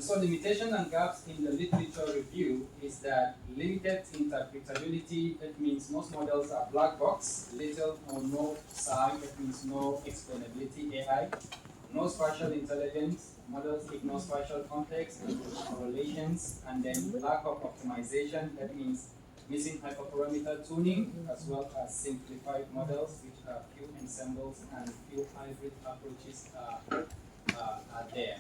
And so limitation and gaps in the literature review is that limited interpretability, that means most models are black box, little or no psi, that means no explainability AI, no spatial intelligence, models ignore spatial context and correlations, and then lack of optimization, that means missing hyperparameter tuning, as well as simplified models, which are few ensembles and few hybrid approaches are there.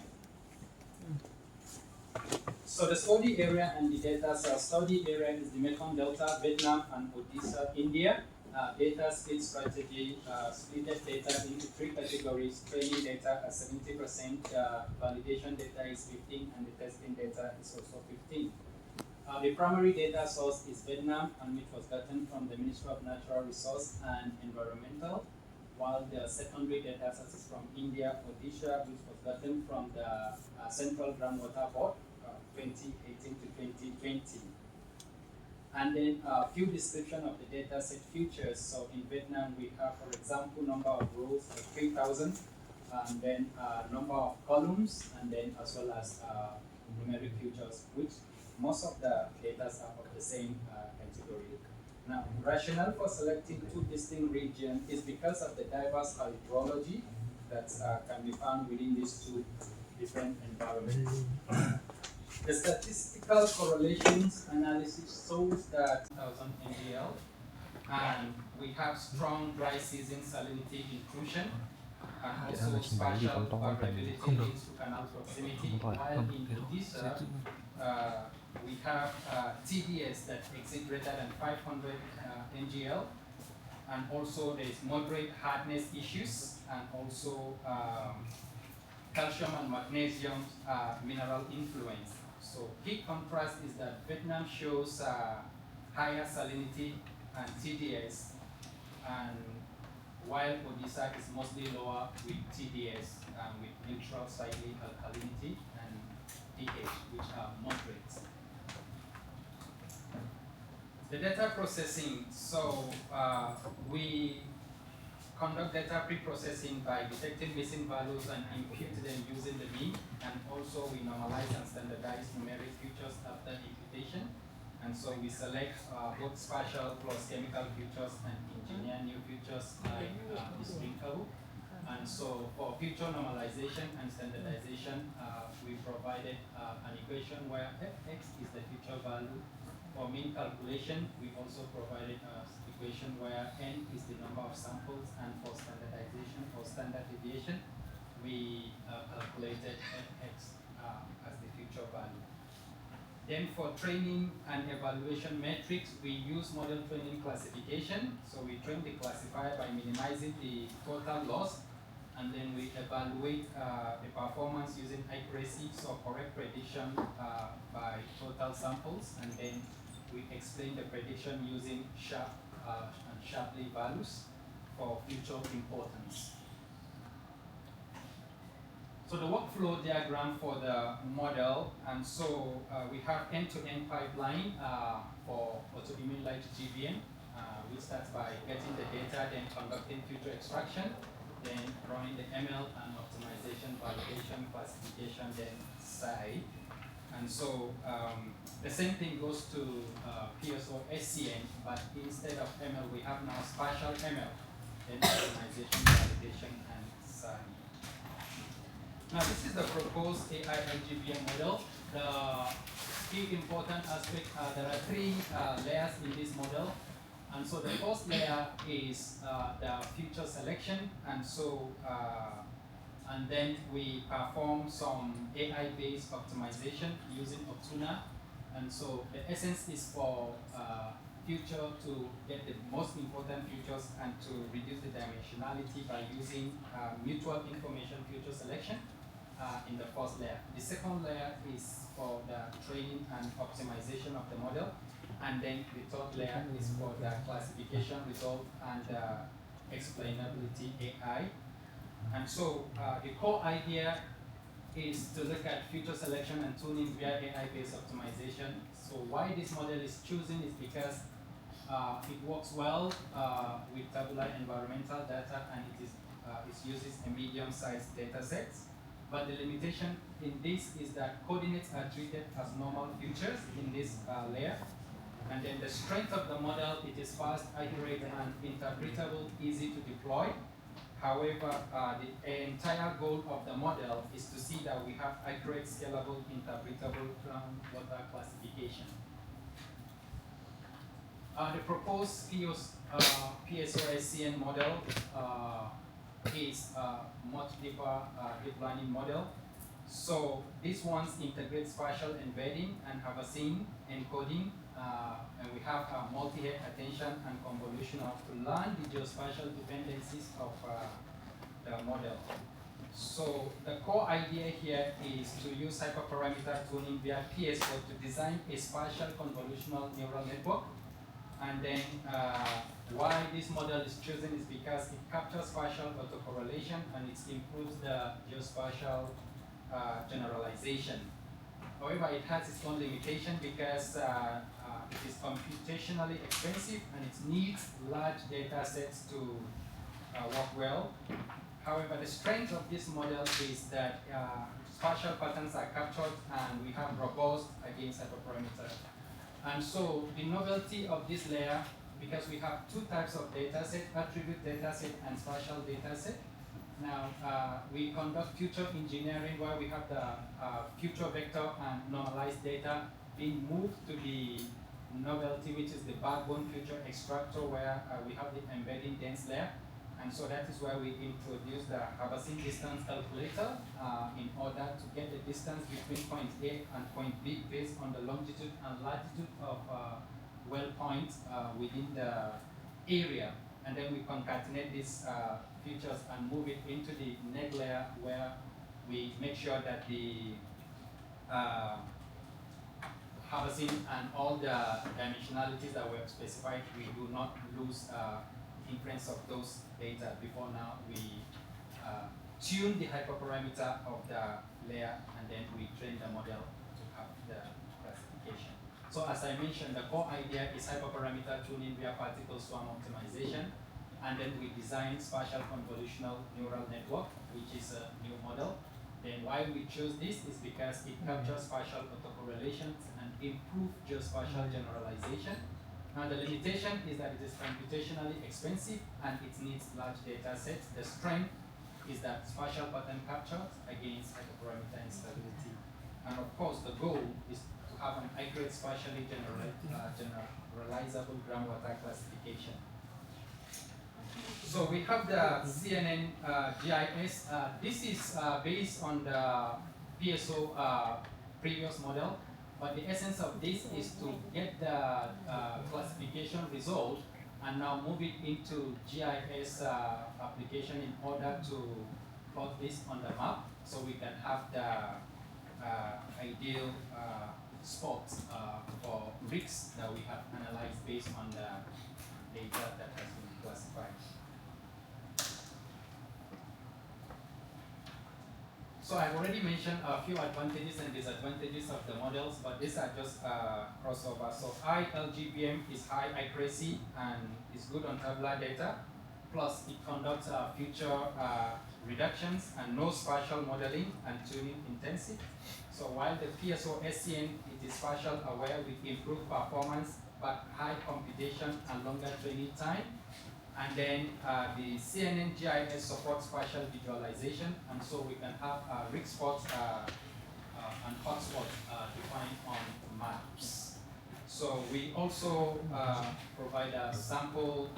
So the study area and the data. So study area is the Mekong Delta, Vietnam, and Odisha, India. Data split strategy, splitted data into three categories. Training data at 70%, validation data is 15, and the testing data is also 15. The primary data source is Vietnam, and which was gotten from the Ministry of Natural Resource and Environmental, while the secondary data source is from India, Odisha, which was gotten from the Central Groundwater Board, 2018 to 2020. And then a few description of the data set features. So in Vietnam, we have, for example, number of rows like 3,000, and then number of columns, and then as well as numeric features, which most of the data are of the same category. Now, rationale for selecting two distinct regions is because of the diverse hydrology that can be found within these two different environments. The statistical correlations analysis shows that 1,000 mgl, and we have strong dry season salinity intrusion, and also spatial variability linked to canal proximity, while in Odisha, we have TDS that exceed greater than 500 mgl, and also there is moderate hardness issues, and also calcium and magnesium mineral influence. So key contrast is that Vietnam shows higher salinity and TDS, and while Odisha is mostly lower with TDS with neutral slightly alkalinity and pH, which are moderate. The data processing. So we conduct data pre-processing by detecting missing values and impute them using the mean, and also we normalize and standardize numeric features after imputation. And so we select both spatial plus chemical features and engineer new features like this wrinkle. And so for feature normalization and standardization, we provided an equation where fx is the feature value. For mean calculation, we also provided an equation where n is the number of samples, and for standardization or standard deviation, we calculated fx as the feature value. Then for training and evaluation metrics, we use model training classification. So we train the classifier by minimizing the total loss, and then we evaluate the performance using accuracy, so correct prediction by total samples, and then we explain the prediction using sharp and Shapley values for future importance. So the workflow diagram for the model, and so we have end-to-end pipeline for autoimmune like GBM. We start by getting the data, then conducting future extraction, then running the ML and optimization, validation, classification, then SAI. And so the same thing goes to PSO SCN, but instead of ML, we have now spatial ML, then optimization, validation, and SAI. Now, this is the proposed AI LGBM model. The key important aspect, there are three layers in this model. And so the first layer is the feature selection. And so, and then we perform some AI-based optimization using Optuna. And so the essence is for future to get the most important features and to reduce the dimensionality by using mutual information feature selection in the first layer. The second layer is for the training and optimization of the model. And then the third layer is for the classification result and explainability AI. And so the core idea is to look at feature selection and tuning via AI-based optimization. So why this model is chosen is because it works well with tabular environmental data, and it uses a medium-sized data set. But the limitation in this is that coordinates are treated as normal features in this layer. And then the strength of the model, it is fast, accurate, and interpretable, easy to deploy. However, the entire goal of the model is to see that we have accurate, scalable, interpretable groundwater classification. The proposed PSOSCN model is a much deeper deep learning model. So this one integrates spatial embedding and Havasin encoding, and we have multi-head attention and convolutional to learn the geospatial dependencies of the model. So the core idea here is to use hyperparameter tuning via PSO to design a spatial convolutional neural network. And then why this model is chosen is because it captures spatial autocorrelation and it improves the geospatial generalization. However, it has its own limitation because it is computationally expensive and it needs large data sets to work well. However, the strength of this model is that spatial patterns are captured and we have robust against hyperparameters. And so the novelty of this layer, because we have two types of data set, attribute data set and spatial data set. Now, we conduct future engineering where we have the future vector and normalized data being moved to the novelty, which is the backbone future extractor, where we have the embedding dense layer. And so that is where we introduce the Havasin distance calculator in order to get the distance between point A and point B based on the longitude and latitude of well points within the area. And then we concatenate these features and move it into the net layer where we make sure that the Havasin and all the dimensionalities that were specified, we do not lose inference of those data. Before now, we tune the hyperparameter of the layer and then we train the model to have the classification. So as I mentioned, the core idea is hyperparameter tuning via particle swarm optimization, and then we design spatial convolutional neural network, which is a new model. Then why we choose this is because it captures spatial autocorrelations and improve geospatial generalization. Now the limitation is that it is computationally expensive and it needs large data sets. The strength is that spatial pattern capture against hyperparameter instability. And of course the goal is to have an accurate spatially generalizable groundwater classification. So we have the CNN GIS. This is based on the PSO previous model. But the essence of this is to get the classification result and now move it into GIS application in order to plot this on the map so we can have the ideal spots for risks that we have analyzed based on the data that has been classified. So I've already mentioned a few advantages and disadvantages of the models, but these are just crossover. So ILGPM is high accuracy and is good on tabular data. Plus, it conducts future reductions and no spatial modeling and tuning intensive. So while the PSO SCN, it is spatial aware with improved performance, but high computation and longer training time. And then the CNN GIS supports spatial visualization, and so we can have rig spots and hotspots defined on maps. So we also provide a sample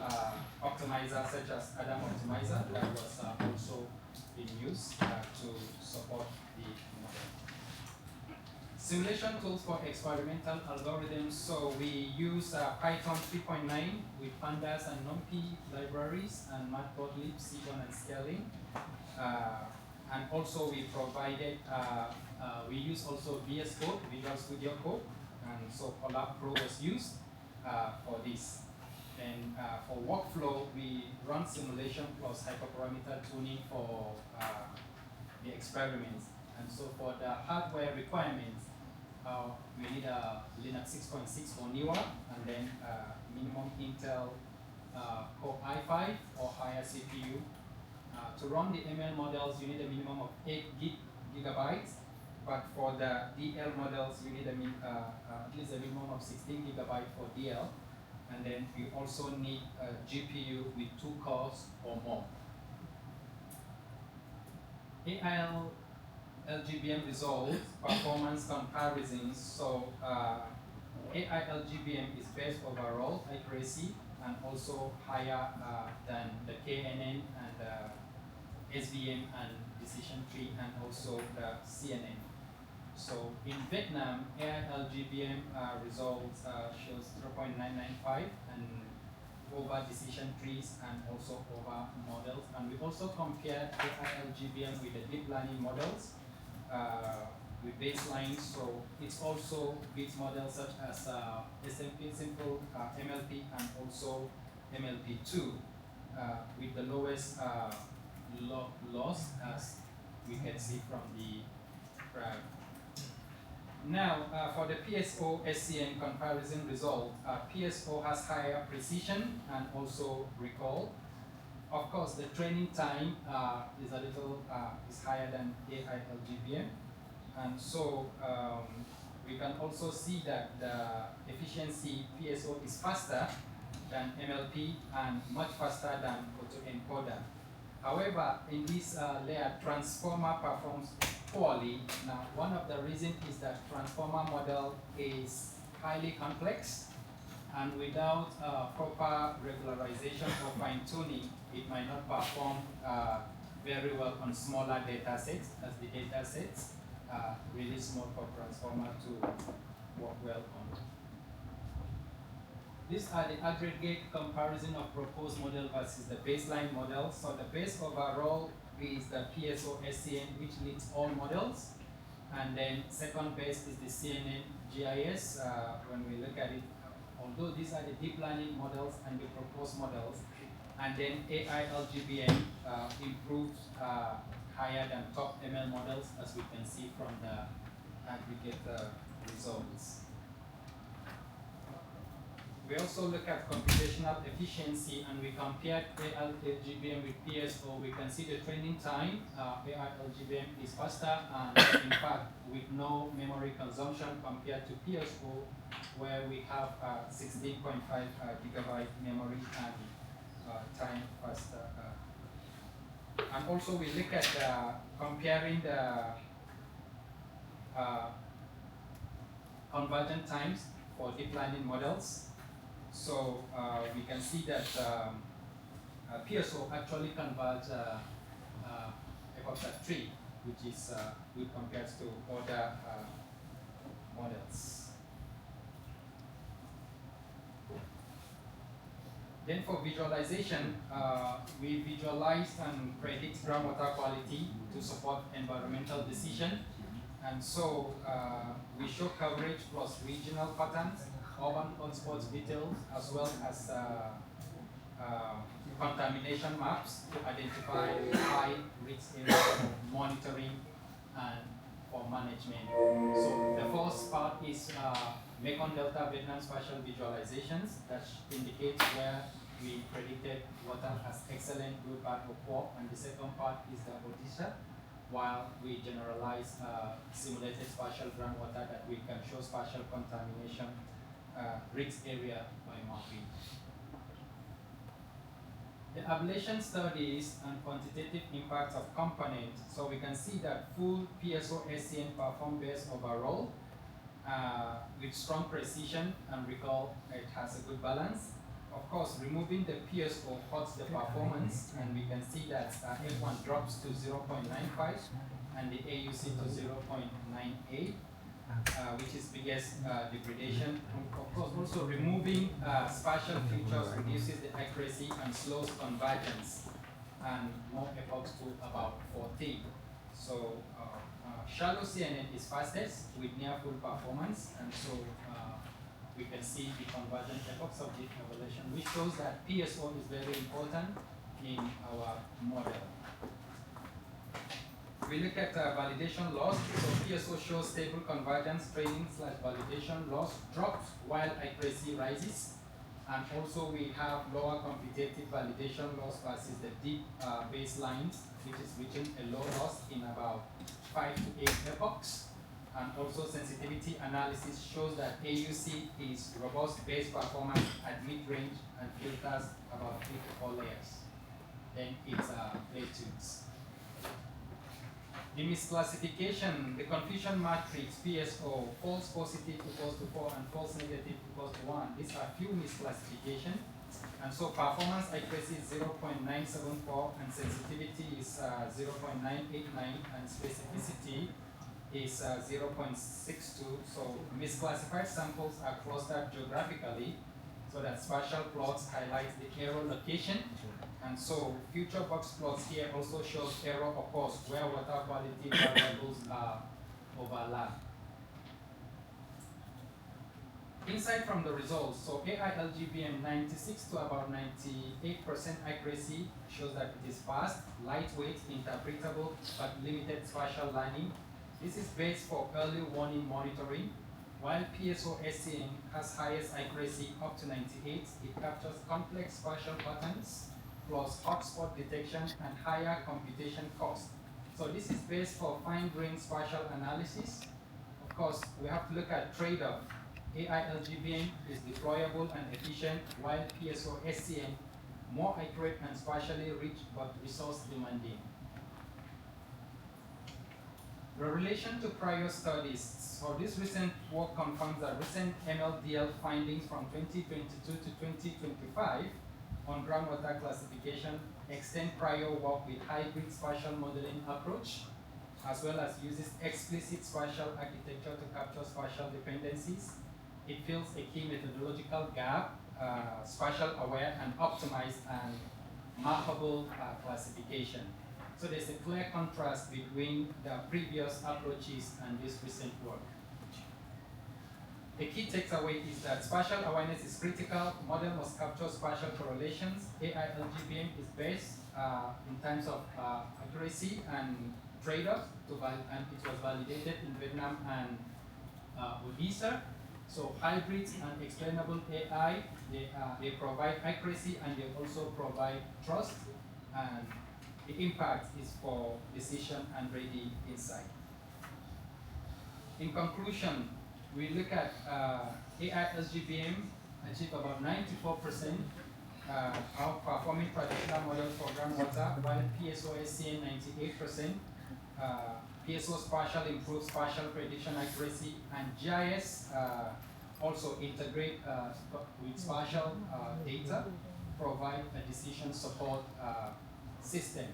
optimizer such as Adam Optimizer that was also being used to support the model. Simulation tools for experimental algorithms. So we use Python 3.9 with pandas and NumPy libraries and matplotlib, Seaborn and scaling. And also we provided, we use also VS Code, Visual Studio Code. And so Colab Pro was used for this. And for workflow, we run simulation plus hyperparameter tuning for the experiments. And so for the hardware requirements, we need a Linux 6.6 or newer, and then minimum Intel Core i5 or higher CPU. To run the ML models, you need a minimum of 8 gig gigabytes, but for the DL models, you need at least a minimum of 16 gigabytes for DL, and then you also need a GPU with 2 cores or more. AIL LGBM results performance comparisons. So AI-LGBM is best overall accuracy and also higher than the KNN and SVM and decision tree and also the CNN. So in Vietnam, AI-LGBM results shows 0.995 and over decision trees and also over models. And we also compare AI-LGBM with the deep learning models with baselines. So it's also beats models such as SMP, simple MLP, and also MLP2 with the lowest loss, as we can see from the graph. Now, for the PSO SCN comparison result, PSO has higher precision and also recall. Of course, the training time is a little is higher than AI-LGBM, and so we can also see that the efficiency PSO is faster than MLP and much faster than autoencoder. However, in this layer, transformer performs poorly. Now, one of the reasons is that transformer model is highly complex, and without proper regularization or fine-tuning, it might not perform very well on smaller data sets, as the data sets are really small for transformer to work well on. These are the aggregate comparison of proposed model versus the baseline model. So the base overall is the PSO SCN, which leads all models. And then second base is the CNN GIS. When we look at it, although these are the deep learning models and the proposed models, and then AI-LGBM improves higher than top ML models, as we can see from the aggregate results. We also look at computational efficiency, and we compared AI-LGBM with PSO. We can see the training time. AI-LGBM is faster, and in fact, with no memory consumption compared to PSO, where we have 16.5 gigabyte memory and time faster. And also, we look at comparing the convergent times for deep learning models. So we can see that PSO actually converges epoch at 3, which is good compared to other models. Then for visualization, we visualize and predict groundwater quality to support environmental decision. And so we show coverage plus regional patterns, urban hotspots details, as well as contamination maps to identify high risk areas for monitoring and for management. So the first part is Mekong Delta Vietnam spatial visualizations that indicates where we predicted water as excellent, good, bad, or poor. And the second part is the Odisha, while we generalize simulated spatial groundwater that we can show spatial contamination risk area by mapping. The ablation studies and quantitative impact of components. So we can see that full PSO SCN perform best overall with strong precision, and recall it has a good balance. Of course, removing the PSO hurts the performance, and we can see that F1 drops to 0.95 and the AUC to 0.98. Which is biggest degradation. Of course, also removing spatial features reduces the accuracy and slows convergence, and more epochs to about 14. So shallow CNN is fastest with near full performance, and so we can see the convergent epochs of the evolution, which shows that PSO is very important in our model. We look at validation loss. So PSO shows stable convergence, training / validation loss drops while accuracy rises. And also we have lower computative validation loss versus the deep baselines, which is reaching a low loss in about 5 to 8 epochs. And also sensitivity analysis shows that AUC is robust base performance at mid-range and filters about 3 to 4 layers. Then it's play tunes. The misclassification, the confusion matrix PSO, false positive equals to 4 and false negative equals to 1. These are few misclassification. And so performance accuracy is 0.974 and sensitivity is 0.989 and specificity is 0.62. So misclassified samples are clustered geographically so that spatial plots highlight the error location. And so future box plots here also shows error occurs where water quality variables are overlap. Insight from the results, so AI-LGBM 96 to about 98% accuracy shows that it is fast, lightweight, interpretable, but limited spatial learning. This is based for early warning monitoring. While PSO-SCM has highest accuracy up to 98, it captures complex spatial patterns, plus hotspot detection and higher computation cost. So this is based for fine-grained spatial analysis. Of course, we have to look at trade-off. AI-LGBM is deployable and efficient, while PSO-SCM more accurate and spatially rich but resource demanding. The relation to prior studies. So this recent work confirms that recent MLDL findings from 2022 to 2025 on groundwater classification extend prior work with hybrid spatial modeling approach, as well as uses explicit spatial architecture to capture spatial dependencies. It fills a key methodological gap, spatial aware and optimized and mappable classification. So there's a clear contrast between the previous approaches and this recent work. The key takeaway is that spatial awareness is critical. Model must capture spatial correlations. AI-LGBM is based in terms of accuracy and trade-offs, and it was validated in Vietnam and Odisha. So hybrids and explainable AI, they provide accuracy and they also provide trust, and the impact is for decision and ready insight. In conclusion, we look at AI-LGBM achieve about 94% outperforming traditional models for groundwater, while PSO-SCM 98%. PSO spatial improves spatial prediction accuracy, and GIS also integrate with spatial data, provide a decision support system.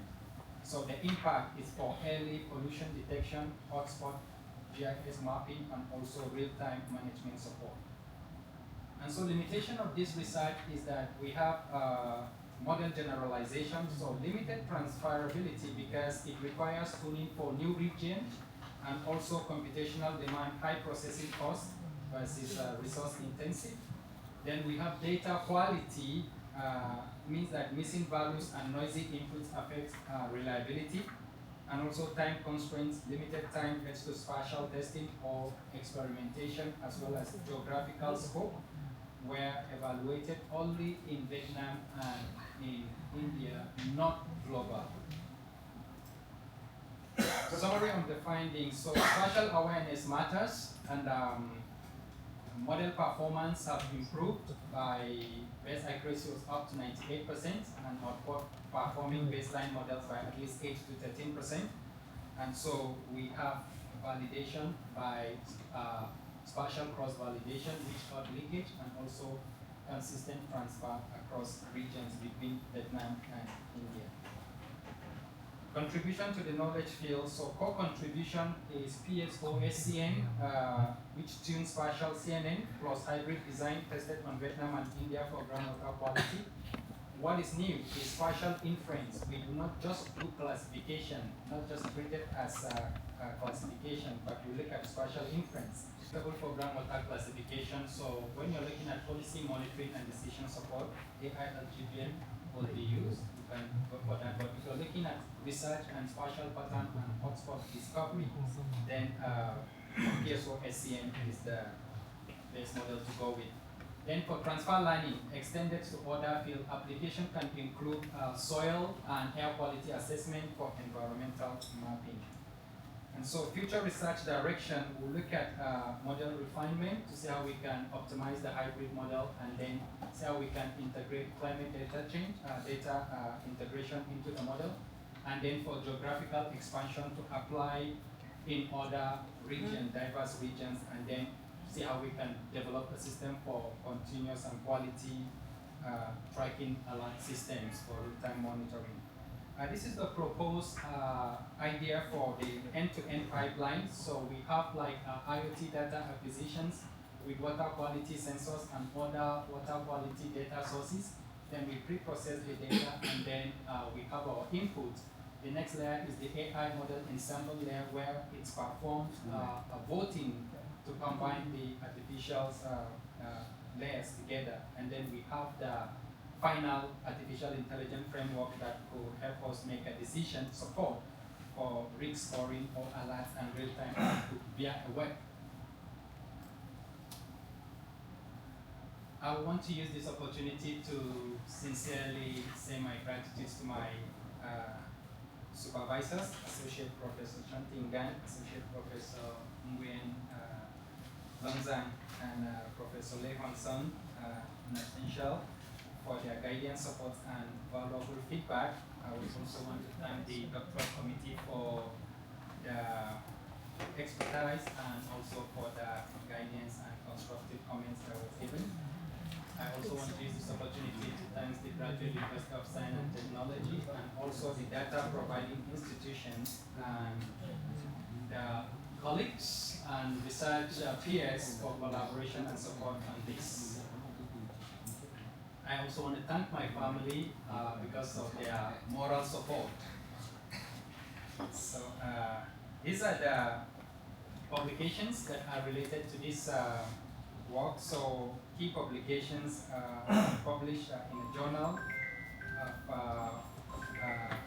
So the impact is for early pollution detection, hotspot, GIS mapping, and also real-time management support. And so limitation of this research is that we have model generalization, so limited transferability because it requires tuning for new regions and also computational demand, high processing cost versus resource intensive. Then we have data quality, means that missing values and noisy inputs affect reliability, and also time constraints, limited time leads to spatial testing or experimentation, as well as geographical scope, were evaluated only in Vietnam and in India, not global. Summary of the findings. So spatial awareness matters, and model performance have improved by base accuracy was up to 98% and outperforming baseline models by at least 8 to 13%. And so we have validation by spatial cross-validation, which got leakage, and also consistent transfer across regions between Vietnam and India. Contribution to the knowledge field. So core contribution is PSO-SCM, which tunes spatial CNN plus hybrid design tested on Vietnam and India for groundwater quality. What is new is spatial inference. We do not just do classification, not just treat it as a classification, but we look at spatial inference. Suitable for groundwater classification. So when you're looking at policy monitoring and decision support, AI-LGBM will be used. You can go for that. But if you're looking at research and spatial pattern and hotspot discovery, then PSO-SCM is the best model to go with. Then for transfer learning, extended to other field application can include soil and air quality assessment for environmental mapping. And so future research direction will look at model refinement to see how we can optimize the hybrid model, and then see how we can integrate climate data change, integration into the model, and then for geographical expansion to apply in other regions, diverse regions, and then see how we can develop a system for continuous and quality tracking alert systems for real-time monitoring. This is the proposed idea for the end-to-end pipeline. So we have like IoT data acquisitions with water quality sensors and other water quality data sources. Then we pre-process the data, and then we have our input. The next layer is the AI model ensemble layer, where it's performed a voting to combine the artificial layers together. And then we have the final artificial intelligence framework that could help us make a decision support for risk scoring or alerts and real-time output via a web. I want to use this opportunity to sincerely say my gratitude to my supervisors, Associate Professor Chantingan, Associate Professor Nguyen Longzang, and Professor Lê Hoàng Son, Essential, for their guidance, support, and valuable feedback. I would also want to thank the doctoral committee for the expertise and also for the guidance and constructive comments that was given. I also want to use this opportunity to thank the Graduate University of Science and Technology, and also the data providing institutions and the colleagues and research peers for collaboration and support on this. I also want to thank my family because of their moral support. So these are the publications that are related to this work. So key publications published in a journal of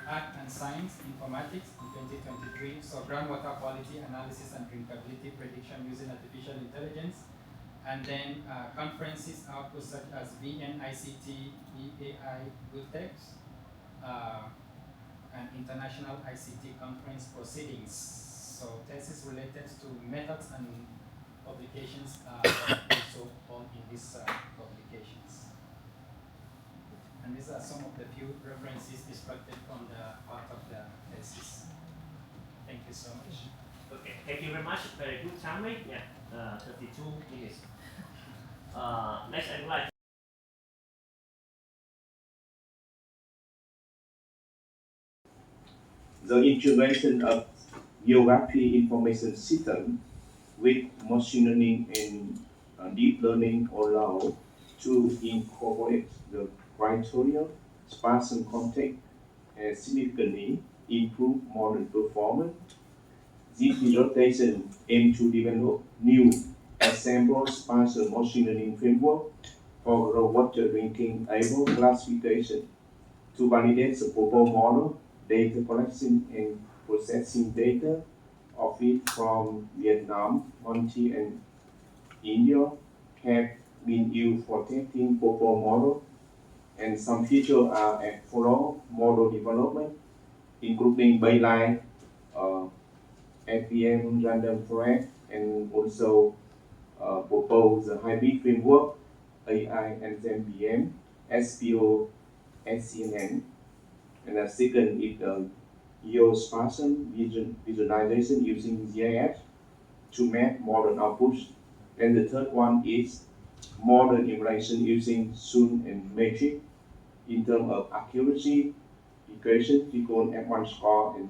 Art and Science Informatics in 2023. So groundwater quality analysis and drinkability prediction using artificial intelligence. And then conferences output such as VNICT, EAI GoodText, and International ICT Conference proceedings. So thesis related to methods and publications are also all in these publications. And these are some of the few references extracted from the part of the thesis. Thank you so much. Okay, thank you very much. Very good summary. Yeah, 32 minutes. Next, I'd like the integration of geography information system with machine learning and deep learning allow to incorporate the criteria, spatial context, and significantly improve model performance. This dissertation aims to develop new assembled spatial machine learning framework for water drinking able classification to validate the proposed model, data collection and processing data of it from Vietnam, Monty, and India have been used for testing proposed model, and some features are at follow model development, including baseline, FPM, random forest, and also propose a hybrid framework, AI and MBM, SPO, SCNN. And the second is the geospatial visualization using GIS to map modern outputs. And the third one is modern emulation using Sun and Matrix in terms of accuracy, equation, T-cone F1 score, and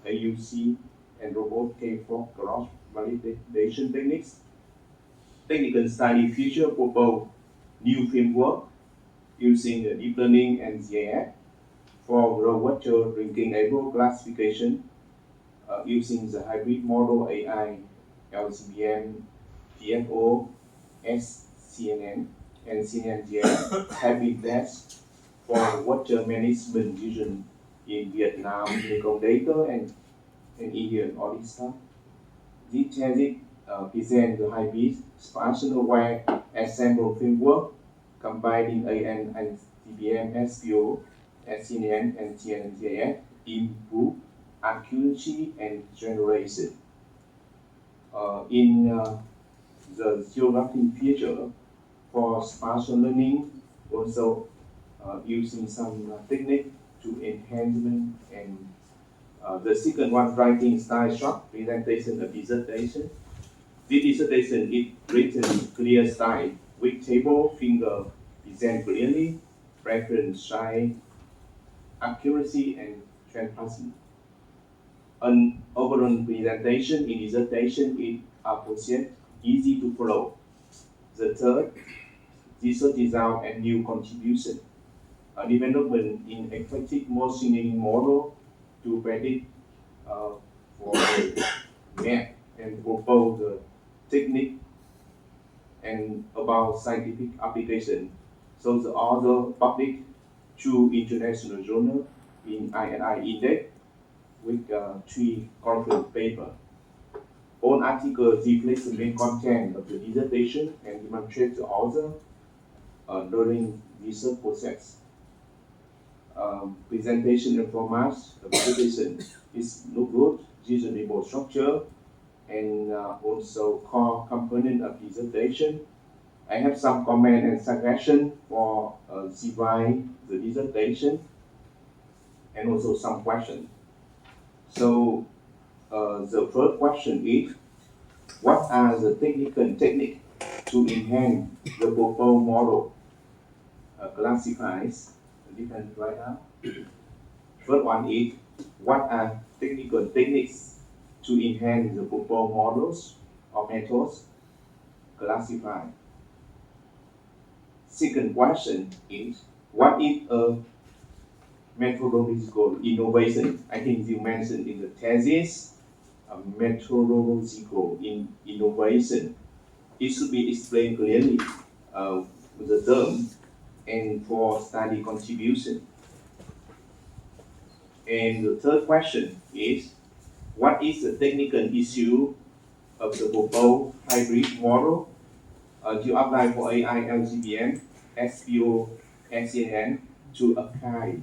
AUC, and robot K4 cross validation techniques. Technical study feature propose new framework using deep learning and GIS for groundwater drinking able classification using the hybrid model AI, LCBM, TFO, SCNN, and CNNGS have been tested for water management vision in Vietnam, Mekong Delta, and India and Odisha. This thesis presents the hybrid spatial aware ensemble framework combining AN and CBM, SPO, SCNN, and TNGS improve accuracy and generation. in the geographic feature for spatial learning, also using some technique to enhancement and the second one, writing style short presentation of dissertation. This dissertation is written in clear style with table, finger, present clearly, reference shine, accuracy, and transparency. An overall presentation in dissertation is appropriate, easy to follow. The third, research design and new contribution. Development in effective machine learning model to predict for math and propose the technique and about scientific application. So the author published two international journals in INI Index with 3 conference papers. All articles reflect the main content of the dissertation and demonstrate the author during research process. Presentation and format of dissertation is look good, reasonable structure, and also core component of dissertation. I have some comment and suggestion for revise the dissertation and also some question. So the first question is, what are the technical techniques to enhance the proposed model? Classifies different right now. First one is, what are technical techniques to enhance the proposed models or methods? Classify. Second question is, what is a methodological innovation? I think you mentioned in the thesis, a methodological innovation. It should be explained clearly with the term and for study contribution. And the third question is, what is the technical issue of the proposed hybrid model to apply for AI, LGBM, SPO, and CNN to apply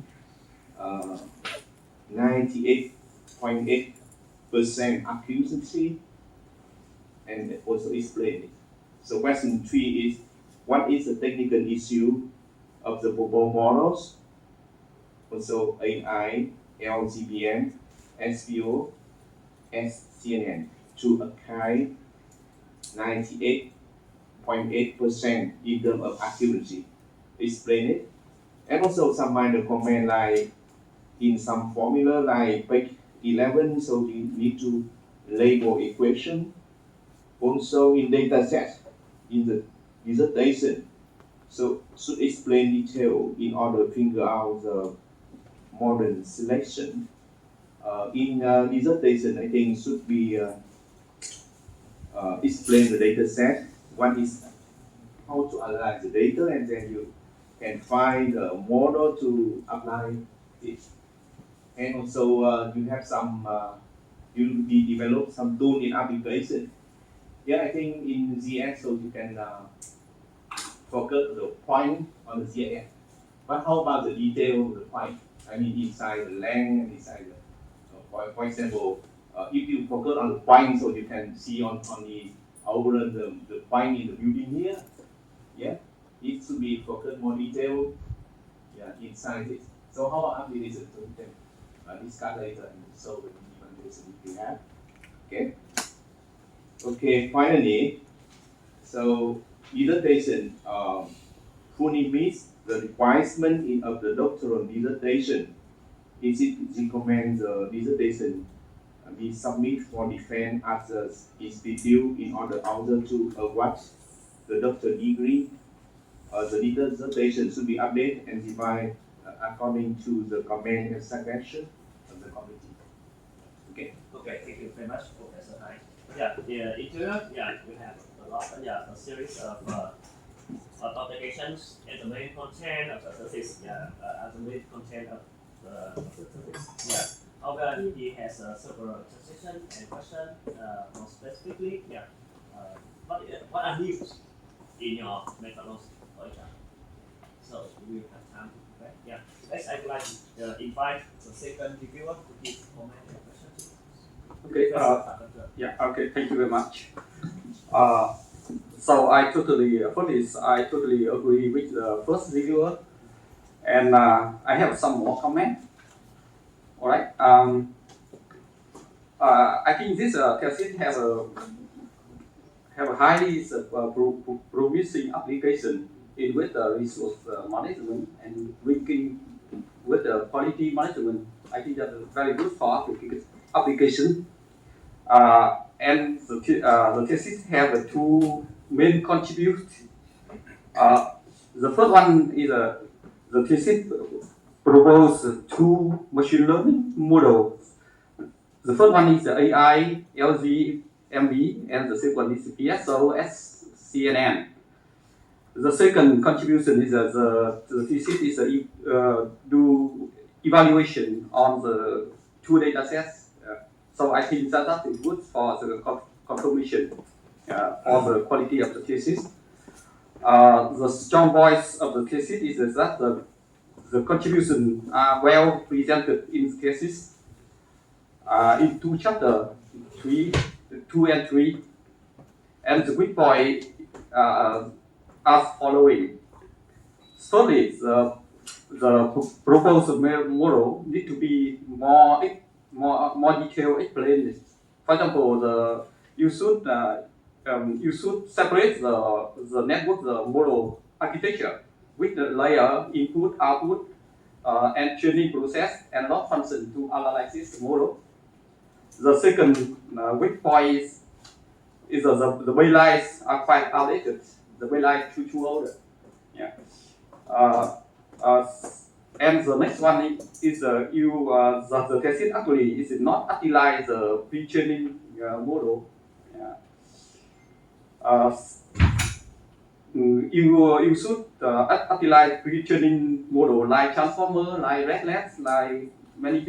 98.8% accuracy and also explain it. So question 3 is, what is the technical issue of the proposed models? Also AI, LGBM, SPO, CNN to apply 98.8% in terms of accuracy. Explain it. And also some minor comment like in some formula like page 11, so we need to label equation. Also in data set, in the dissertation, so should explain detail in order to figure out the modern selection. In dissertation, I think should be explain the data set, what is how to analyze the data, and then you can find a model to apply it. And also you have some, you develop some tool in application. Yeah, I think in GS, so you can focus the point on the GIS. But how about the detail of the point? I mean, inside the length and inside the, for example, if you focus on the point, so you can see on the overall the point in the building here. Yeah, it should be focused more detail. Yeah, inside it. So how about application? So you can discuss later and solve the implementation if you have. Okay. Okay. Finally, so dissertation fully meets the requirement of the doctoral dissertation. Is it recommend the dissertation be submitted for defense at the institute in order to award the doctoral degree? The dissertation should be updated and divided according to the comment and suggestion of the committee. Okay. Okay, thank you very much, Professor Hai. Yeah, in general, yeah, we have a lot, a series of publications and the main content of the thesis, the main content of the thesis. Yeah. However, he has several suggestions and questions more specifically. Yeah. What are new in your methodology, for example? So we will have time to prepare. Yeah. Next, I would like to invite the second reviewer to give comment and questions. Okay. Yeah. Okay. Thank you very much. So I totally agree with the first reviewer, and I have some more comment. All right. I think this thesis have a highly promising application in with the resource management and linking with the quality management. I think that is very good for application. And the thesis have two main contributes. The first one is the thesis propose two machine learning models. The first one is the AI, LGMV, and the second one is PSO, CNN. The second contribution is the thesis is do evaluation on the two data sets. So I think that is good for the confirmation of the quality of the thesis. The strong voice of the thesis is that the contribution are well presented in the thesis in two chapters, 2 and 3, and the weak point as following. Thirdly, the proposed model need to be more detailed explained. For example, you should separate the network the model architecture with the layer input output and training process and loss function to analyze the model. The second weak point is the baselines are quite outdated. The baseline too old. Yeah. Uh, uh, and the next one is the thesis actually is not utilize the pre-training model. Yeah. Uh, you should utilize pre-training model like transformer, like redlets, like many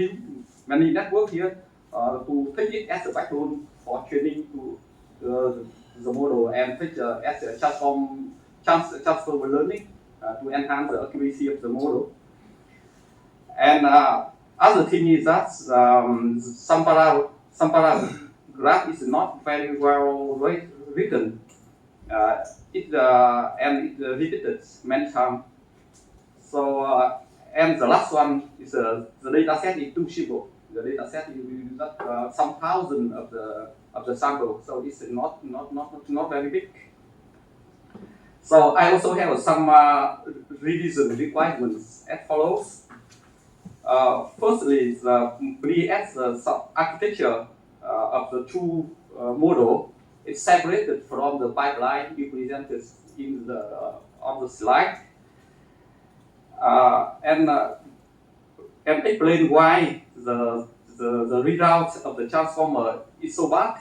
network here to take it as a backbone for training to the model and take as a transformer learning to enhance the accuracy of the model. And other thing is that some paragraph is not very well written. It repeated many times. So and the last one is the data set is too simple. The data set is some thousand of the sample, so it's not very big. So I also have some revision requirements as follows. Firstly, please the architecture of the two model is separated from the pipeline you presented in the on the slide, and explain why the readout of the transformer is so bad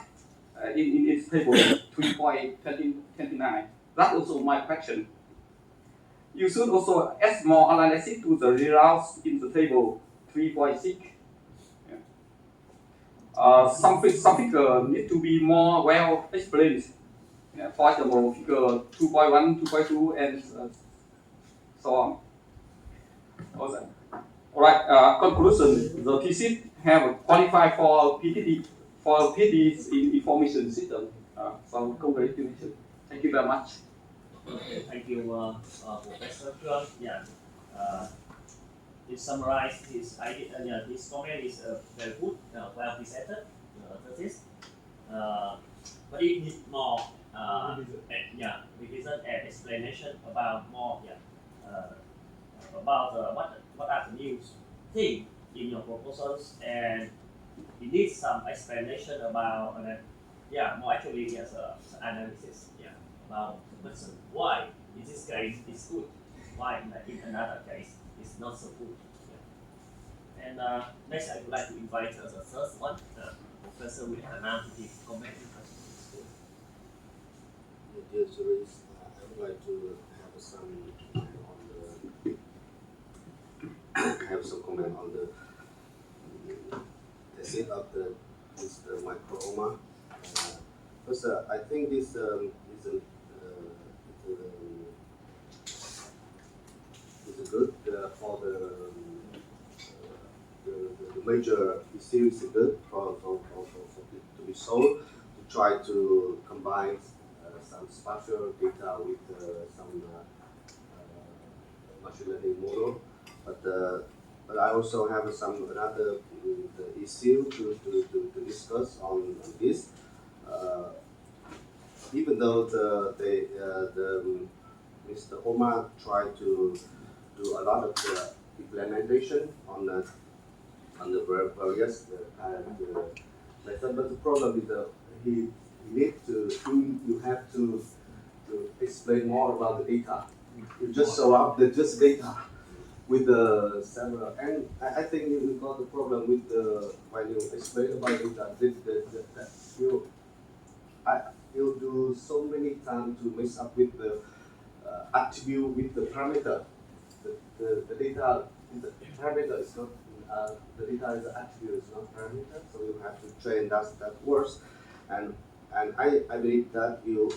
in its table 3.29. That's also my question. You should also add more analysis to the readouts in the table 3.6. Some figure need to be more well explained. For example, figure 2.1, 2.2, and so on. All right. Conclusion: the thesis have qualified for PhDs in information system. So congratulations. Thank you very much. Okay, thank you, Professor John. Yeah. To summarize his idea, this comment is very good, well presented, thesis. But it needs more, revision and explanation about more, about what are the new things in your proposals, and it needs some explanation about, more actually, yes, analysis, about the question why in this case it's good, why in another case it's not so good. Yeah. And next, I would like to invite the first one, Professor Wilhelm, to give comment. Dear students, I would like to have some comment on the set of this micro Omar. First, I think this is good for the the major issue is good to be solved, to try to combine some spatial data with some machine learning model. But I also have some another issue to discuss on this. Even though the Mr. Omar tried to do a lot of the implementation on the various method, but the problem is that he need to you have to explain more about the data. You just show up the just data with the several, and I think you got the problem with the when you explain about data that you'll do so many times to mix up with the attribute with the parameter. The data is the parameter is not the data is the attribute is not parameter, so you have to train that works. And I believe that you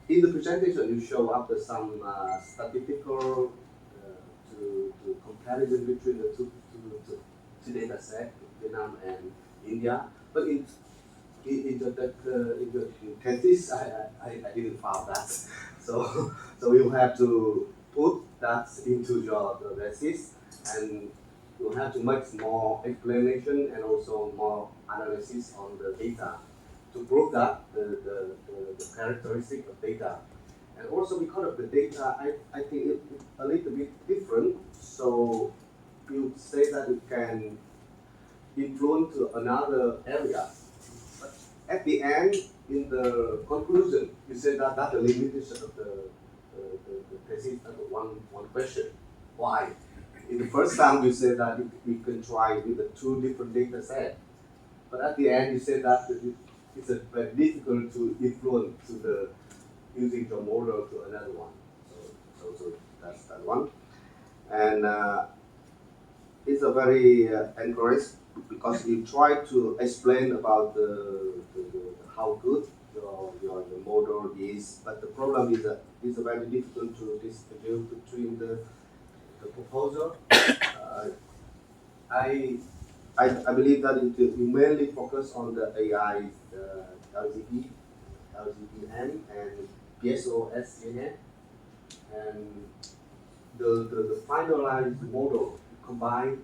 in the presentation you show up some statistical to comparison between the two data set, Vietnam and India, but in the thesis I didn't find that, so you have to put that into your thesis, and you have to make more explanation and also more analysis on the data to prove that the characteristic of data. And also because of the data, I think it's a little bit different. So you say that it can influence to another area. But at the end, in the conclusion, you say that that's the limitation of the thesis as one question. Why? In the first time, you say that you can try with the two different data sets. But at the end, you say that it's very difficult to influence to the using your model to another one. So that's that one. And it's a very encouraged because you try to explain about the how good your model is, but the problem is that it's very difficult to distribute between the proposal. I believe that you mainly focus on the AI, LGPM and PSO-SCNN, and the finalized model combine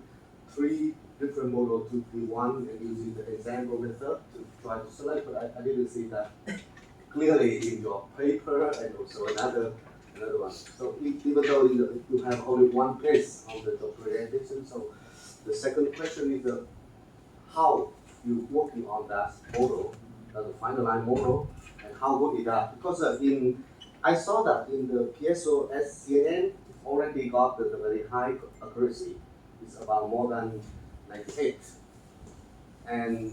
three different models to be one and using the example method to try to select, but I didn't see that clearly in your paper and also another one. So even though you have only one page on the presentation, so the second question is how you working on that model, the finalized model, and how good is that? Because I saw that in the PSO-SCNN already got the very high accuracy. It's about more than 98. And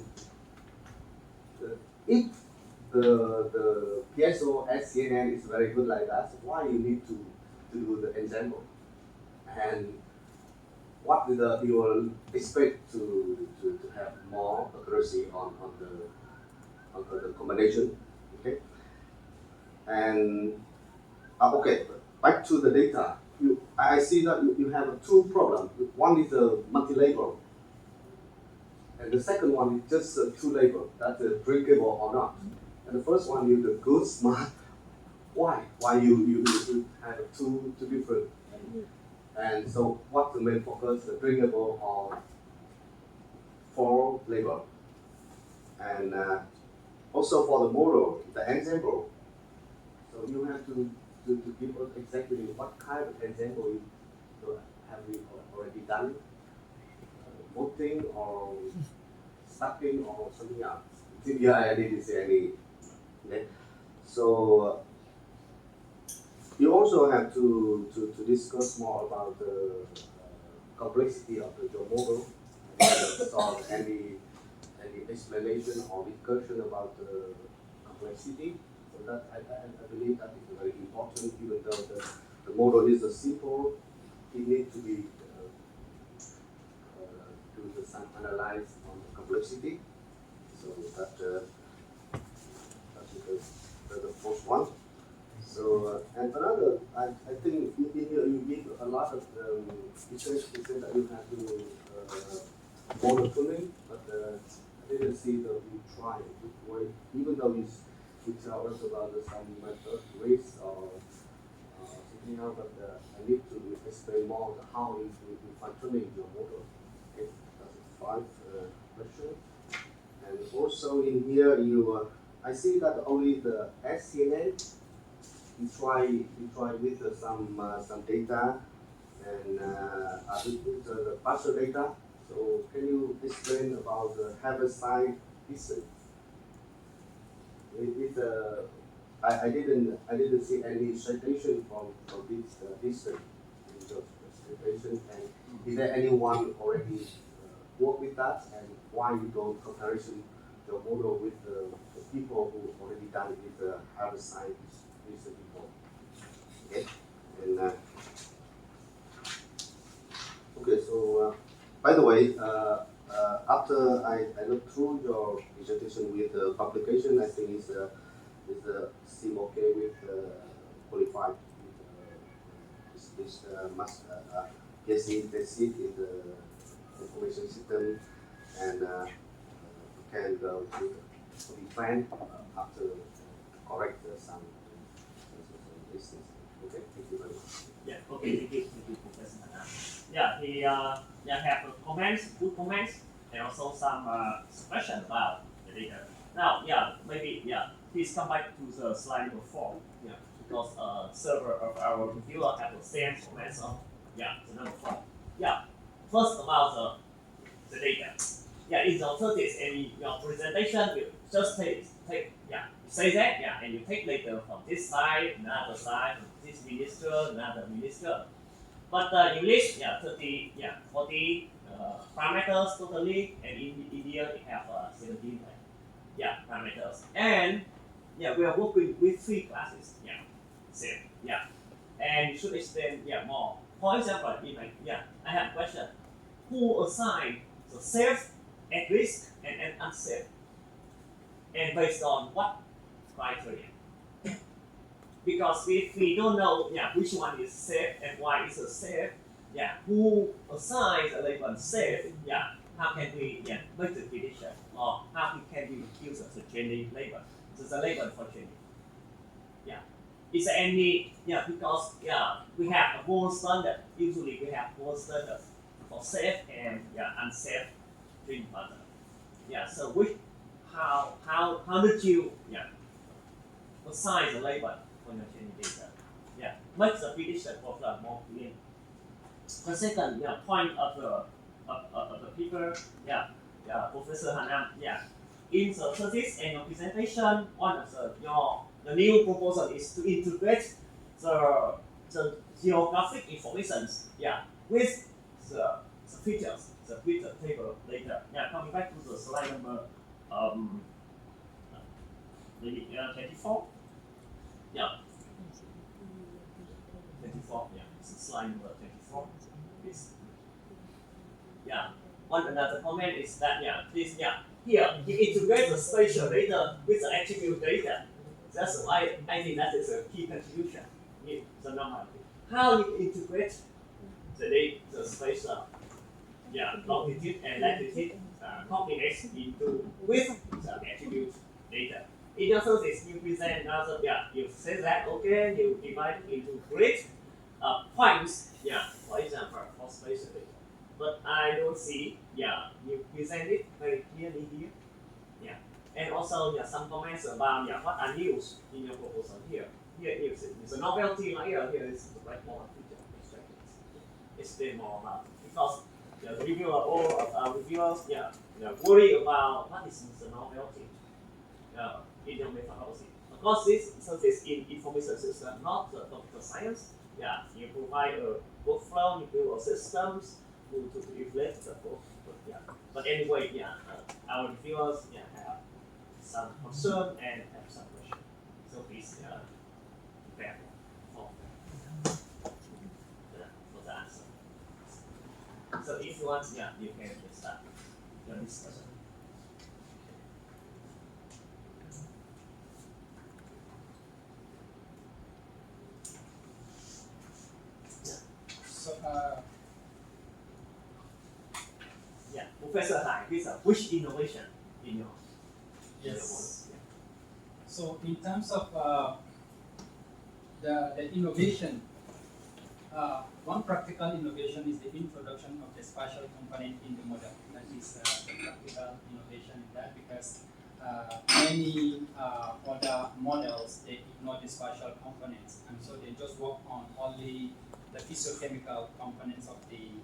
if the PSO-SCNN is very good like that, so why you need to do the example? And what do you will expect to have more accuracy on the combination? Okay. And okay, back to the data. I see that you have two problems. One is a multi-label, and the second one is just two label. That's drinkable or not. And the first one is the good, smart. Why? Why you have two different? And so what's the main focus? The drinkable or for label, and also for the model, the example. So you have to give us exactly what kind of example you have we already done, voting or stacking or something else. Yeah, I didn't say any. Okay. So you also have to discuss more about the complexity of your model, solve any explanation or discussion about the complexity. So that I believe that is very important, even though the model is simple, it needs to be do some analyze on the complexity. So that is the first one. So and another, I think in here you give a lot of research to say that you have to model tuning, but I didn't see that you try which way, even though you tell us about some method, risk or something else, but I need to explain more how you fine tuning your model. Okay, that's 5 questions. And also in here, I see that only the SCNN, you try with some data and with the partial data. So can you explain about the Haverside distance? I didn't see any citation from this distance in the presentation. And is there anyone already work with that, and why you don't comparison your model with the people who already done it with the Haverside distance before? Okay, and okay, so by the way, after I looked through your presentation with the publication, I think seem okay with qualified with this must yes, they sit in the information system, and can go to be planned after correct some instance. Okay, thank you very much. Yeah, okay, thank you, Professor Hannah. Yeah, have comments, good comments, and also some questions about the data. Now, maybe, please come back to the slide number 4. Yeah, because several of our reviewer have the same comments on, the number 4. Yeah, first about the data. Yeah, in the thesis and your presentation, you just say that, and you take data from this side, another side, from this minister, another minister. But you list 40 parameters totally, and in India we have 17 parameters. And we are working with 3 classes. Same. And you should explain more. For example, if I have a question. Who assigned the safe, at risk, and unsafe? And based on what criteria? Because if we don't know which one is safe and why is it safe, who assigns a label safe, how can we make the prediction, or how can we use the changing label? So the label for changing. Is there any because we have a gold standard. Usually we have gold standards for safe and unsafe drink water. So how did you assign the label for your training data? Make the prediction for the more clear. The second point of the paper, Professor Hanam, in the thesis and your presentation, one of the new proposal is to integrate the geographic information, with the features, the feature table later. Coming back to the slide number 24. 24. It's slide number 24. Please. One another comment is that please here you integrate the spatial data with the attribute data. That's why I think that is a key contribution in the number. How you integrate the spatial longitude and latitude coordinates into with the attribute data. In your thesis, you present another, you say that, okay, you divide into grid points, for example, for spatial data. But I don't see, you present it very clearly here. And also, some comments about what are used in your proposal here. Here is a novelty layer, here is the right more feature extractions. Explain more about it. Because the reviewer, all of our reviewers, worry about what is the novelty in your methodology. Of course, this in information system, not the computer science. You provide a workflow, you build systems to reflect the book. But anyway, our reviewers have some concern and have some question. So please prepare for the answer. So if you want, you can start your discussion. So yeah, Professor Hai, this which innovation in your Yes. model? So in terms of the innovation, one practical innovation is the introduction of the spatial component in the model. That is the practical innovation in that, because many other models, they ignore the spatial components, and so they just work on only the physiochemical components of the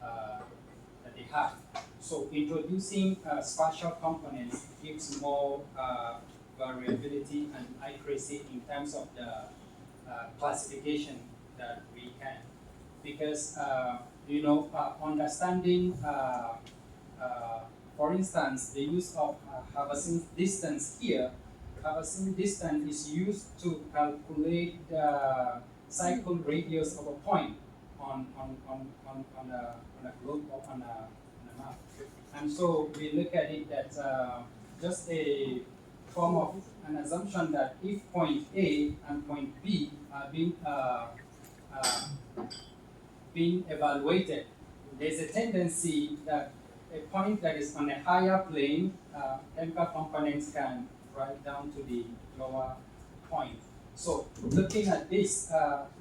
that they have. So introducing spatial components gives more variability and accuracy in terms of the classification that we can, because understanding, for instance, the use of Havasin distance here. Havasin distance is used to calculate the cycle radius of a point on a globe or on a map. And so we look at it that just a form of an assumption that if point A and point B are being evaluated, there's a tendency that a point that is on a higher plane, chemical components can write down to the lower point. So looking at this,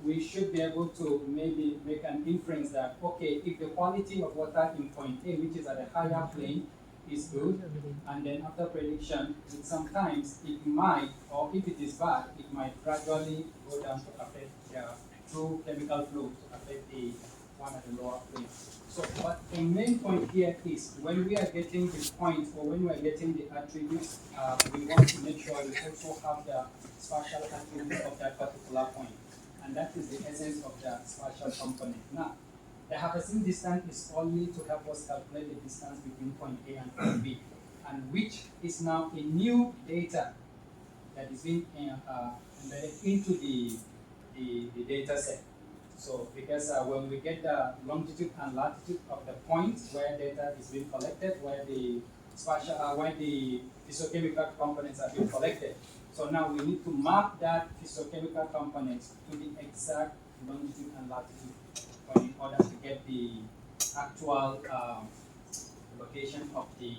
we should be able to maybe make an inference that, okay, if the quality of water in point A, which is at a higher plane, is good, and then after prediction, sometimes it might, or if it is bad, it might gradually go down to affect through chemical flow to affect the one at the lower plane. So, but the main point here is when we are getting the point, or when we are getting the attributes, we want to make sure we also have the spatial attributes of that particular point, and that is the essence of the spatial component. Now, the Havasin distance is only to help us calculate the distance between point A and point B, and which is now a new data that is being embedded into the data set. So because when we get the longitude and latitude of the point where data is being collected, where the spatial, where the physiochemical components are being collected, so now we need to map that physiochemical components to the exact longitude and latitude in order to get the actual location of the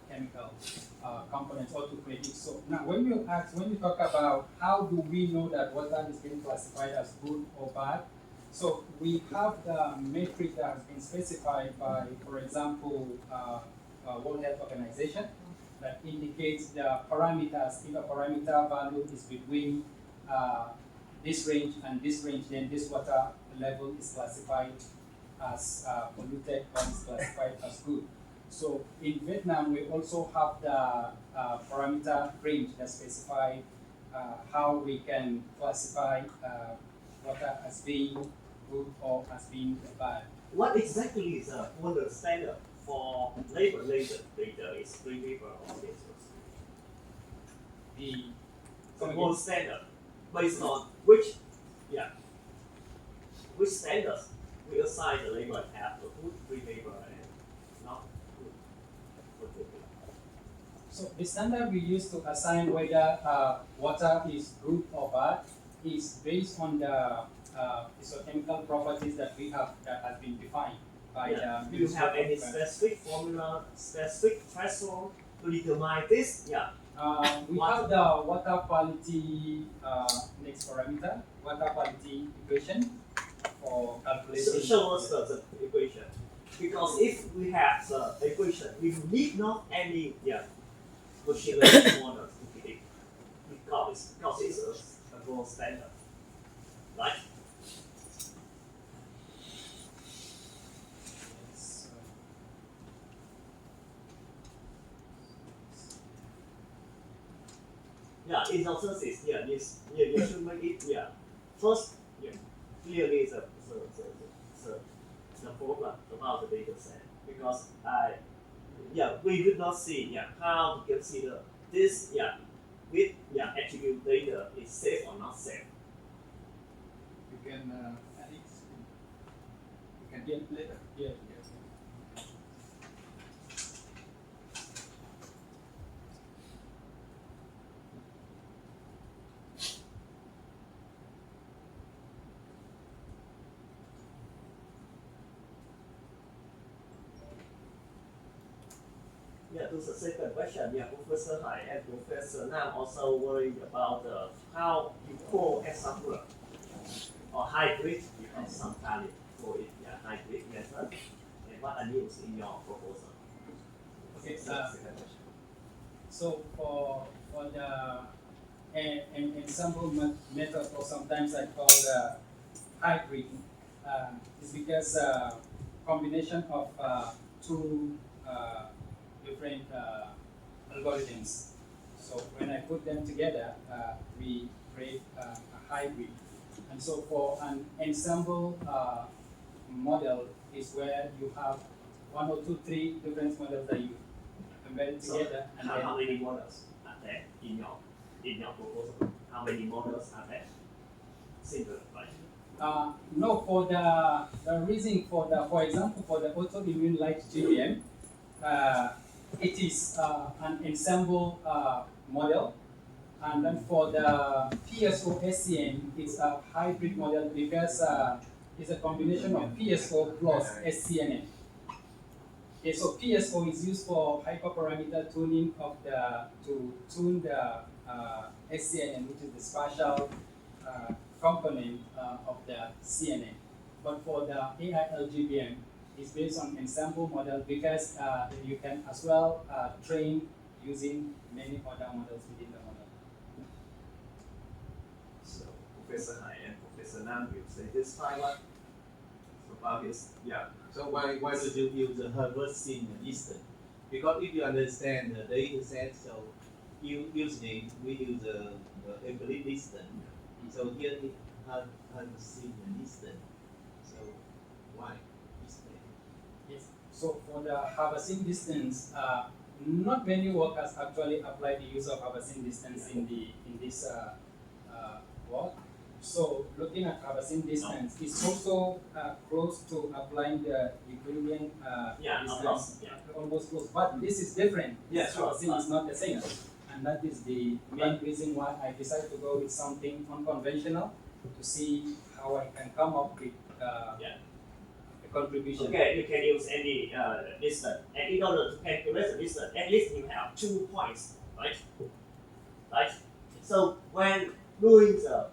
chemical components, or to predict. So now when you talk about how do we know that water is being classified as good or bad, so we have the metric that has been specified by, for example, World Health Organization, that indicates the parameters. If a parameter value is between this range and this range, then this water level is classified as polluted or is classified as good. So in Vietnam, we also have the parameter range that specify how we can classify water as being good or as being bad. What exactly is the standard for labor-related data? Is free paper or papers? The gold standard based on which standards we assign the label have to good free paper and not good for paper. So the standard we use to assign whether water is good or bad is based on the physiochemical properties that we have, that has been defined by the. Do you have any specific formula, specific threshold to determine this? We have the water quality next parameter, water quality equation for calculating. Show us the equation. Because if we have the equation, we need not any machine learning model to predict, because it's a gold standard, right? In some senses, you should make it, first, clearly the problem about the data set, because we did not see, how to consider this, with, attribute data is safe or not safe. You can add it. You can get later. Yeah. Yeah, to the second question, yeah, Professor Hai and Professor Nam also worried about how you call example or hybrid, because sometimes you call it hybrid method, and what are used in your proposal? Okay, Second question. so for the an ensemble method, or sometimes I call the hybrid, is because combination of two different algorithms. So when I put them together, we create a hybrid. And so for an ensemble model is where you have one or two, three different models that you embed So together, and then how many models are there in your proposal? How many models are there? Single, right? no, for the reason for example, for the autoimmune like GBM, it is an ensemble model, and then for the PSO SCN, it's a hybrid model because it's a combination of PSO plus SCNN. Okay, so PSO is used for hyperparameter tuning of to tune the SCNN, which is the spatial component of the CNN. But for the AI LGBM, it's based on ensemble model because you can as well train using many other models within the model. So Professor Hai and Professor Nam will satisfy what about this? Yeah. So why did you use the Herbertson distance? Because if you understand the data set, so usually we use the empirical distance. So here it Herbertson distance. So why distance? Yes. So for the harvesting distance, not many workers actually apply the use of harvesting distance in this work. So looking at harvesting distance is also close to applying the Euclidean distance, almost close. But this is different. Yeah, sure. Harvesting is not the same, and that is the main reason why I decided to go with something unconventional to see how I can come up with a contribution. Okay, you can use any distance, and in order to calculate the distance, at least you have 2 points, right? Right. So when doing the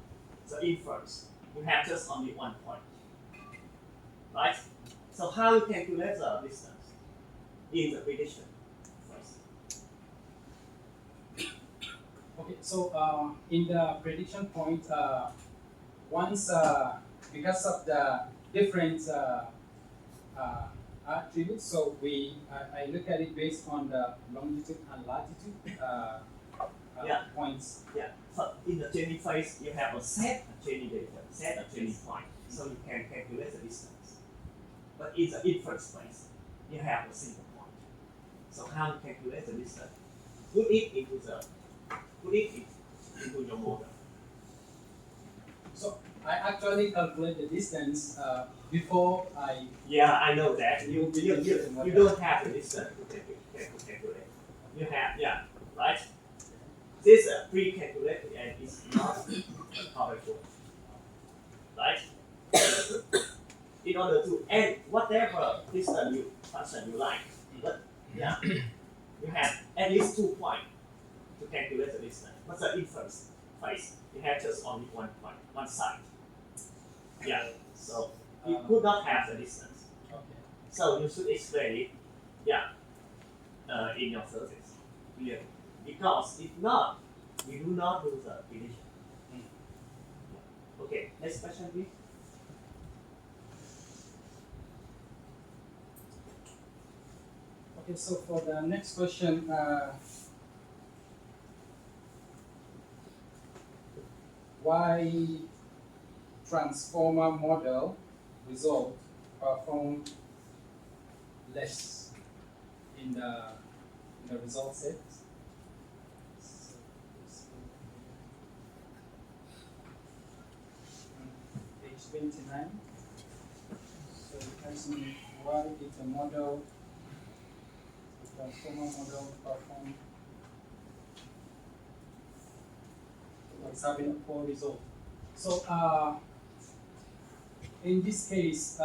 inference, you have just only 1 point, right? So how you calculate the distance in the prediction first? Okay, so in the prediction point, once because of the different attributes, so I look at it based on the longitude and latitude points. Yeah. So in the training phase, you have a set of training data, set of training point, so you can calculate the distance. But in the inference phase, you have a single point. So how you calculate the distance? Put it into your model. So I actually calculate the distance before I. Yeah, I know that. You don't have the distance to calculate. You have, right? This is pre-calculated and it's not powerful, right? In order to add whatever distance function you like, but you have at least 2 points to calculate the distance. What's the inference phase? You have just only 1 point, one side. Yeah, so you could not have the distance. Okay. So you should explain it, in your thesis, clearly. Because if not, we do not do the prediction. Okay, next question please. Okay, so for the next question, why transformer model result perform less in the result set? Page 29. So it asks me why did the model, the transformer model perform, it's having a poor result. So in this case,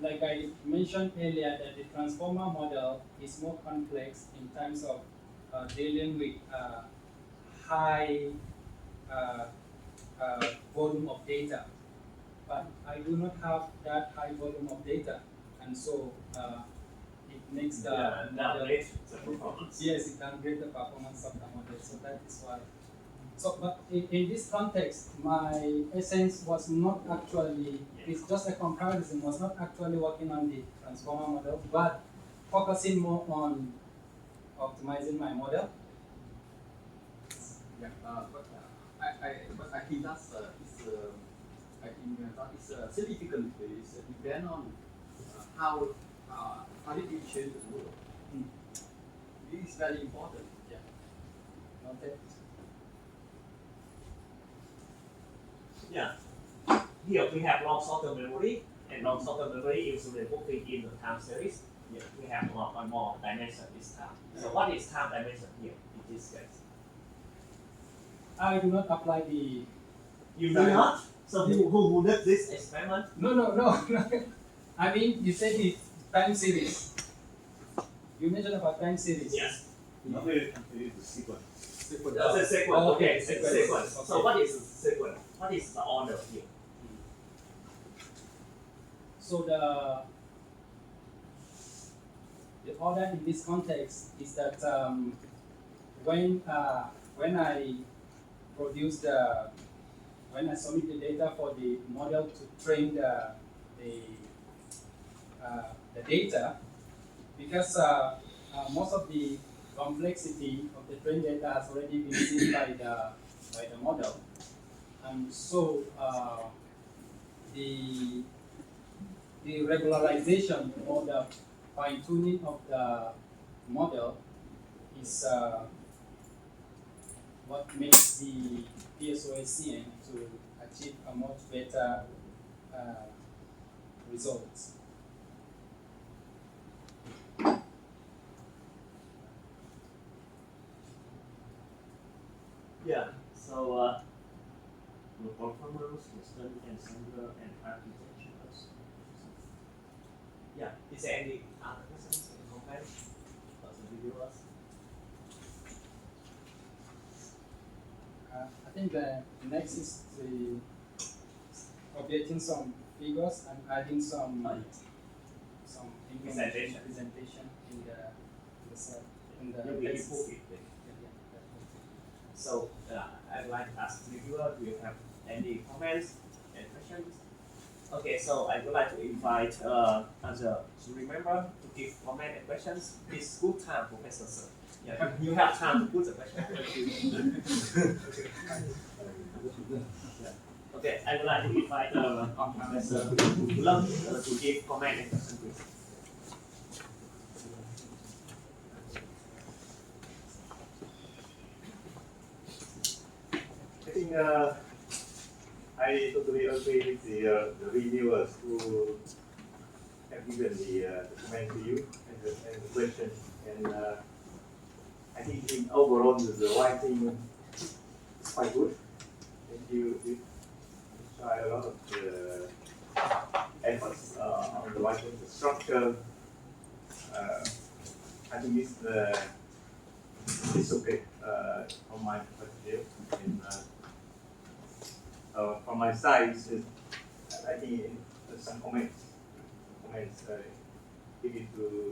like I mentioned earlier, that the transformer model is more complex in terms of dealing with high uh, volume of data. But I do not have that high volume of data, and so it makes the model. downgrade the performance. Yes, it downgrade the performance of the model. So that is why. So, but in this context, my essence was not actually, it's just a comparison, was not actually working on the transformer model, but focusing more on optimizing my model. Yeah, but I think that's I think that is significant. It's depend on how quality change the model. It is very important. Yeah. Okay. Yeah. Here we have long short-term memory, and long short-term memory usually working in the time series. Yeah. We have one more dimension this time. So what is time dimension here in this case? I do not apply the. You do not? So who did this experiment? No. I mean, you said the time series. You mentioned about time series. Yes. Normally the sequence. That's a sequence. Oh, Okay, okay, sequence. okay. So what is the sequence? What is the order here? So the order in this context is that when I produce when I submit the data for the model to train the data, because most of the complexity of the trained data has already been seen by the model, and so the regularization or the fine tuning of the model is what makes the PSOSCN to achieve a much better results. Yeah. So the performance, system, and sender and architecture. Yeah. Is there any other questions in comment for the viewers? I think the next is the updating some figures and adding some Presentation. presentation in the slide in the Maybe texts. improve it. Yeah. So I'd like to ask the viewer, do you have any comments and questions? Okay, so I would like to invite as a jury member to give comment and questions. It's good time, Professor Sir. Yeah, you have time to put the question. Okay, I would like to invite Professor Lâm to give comment and question, please. I think I totally agree with the reviewers who have given the comment to you and the question. And I think in overall the writing is quite good. And you try a lot of efforts on the writing, the structure. I think it's okay from my perspective. And, from my side, I think some comments give to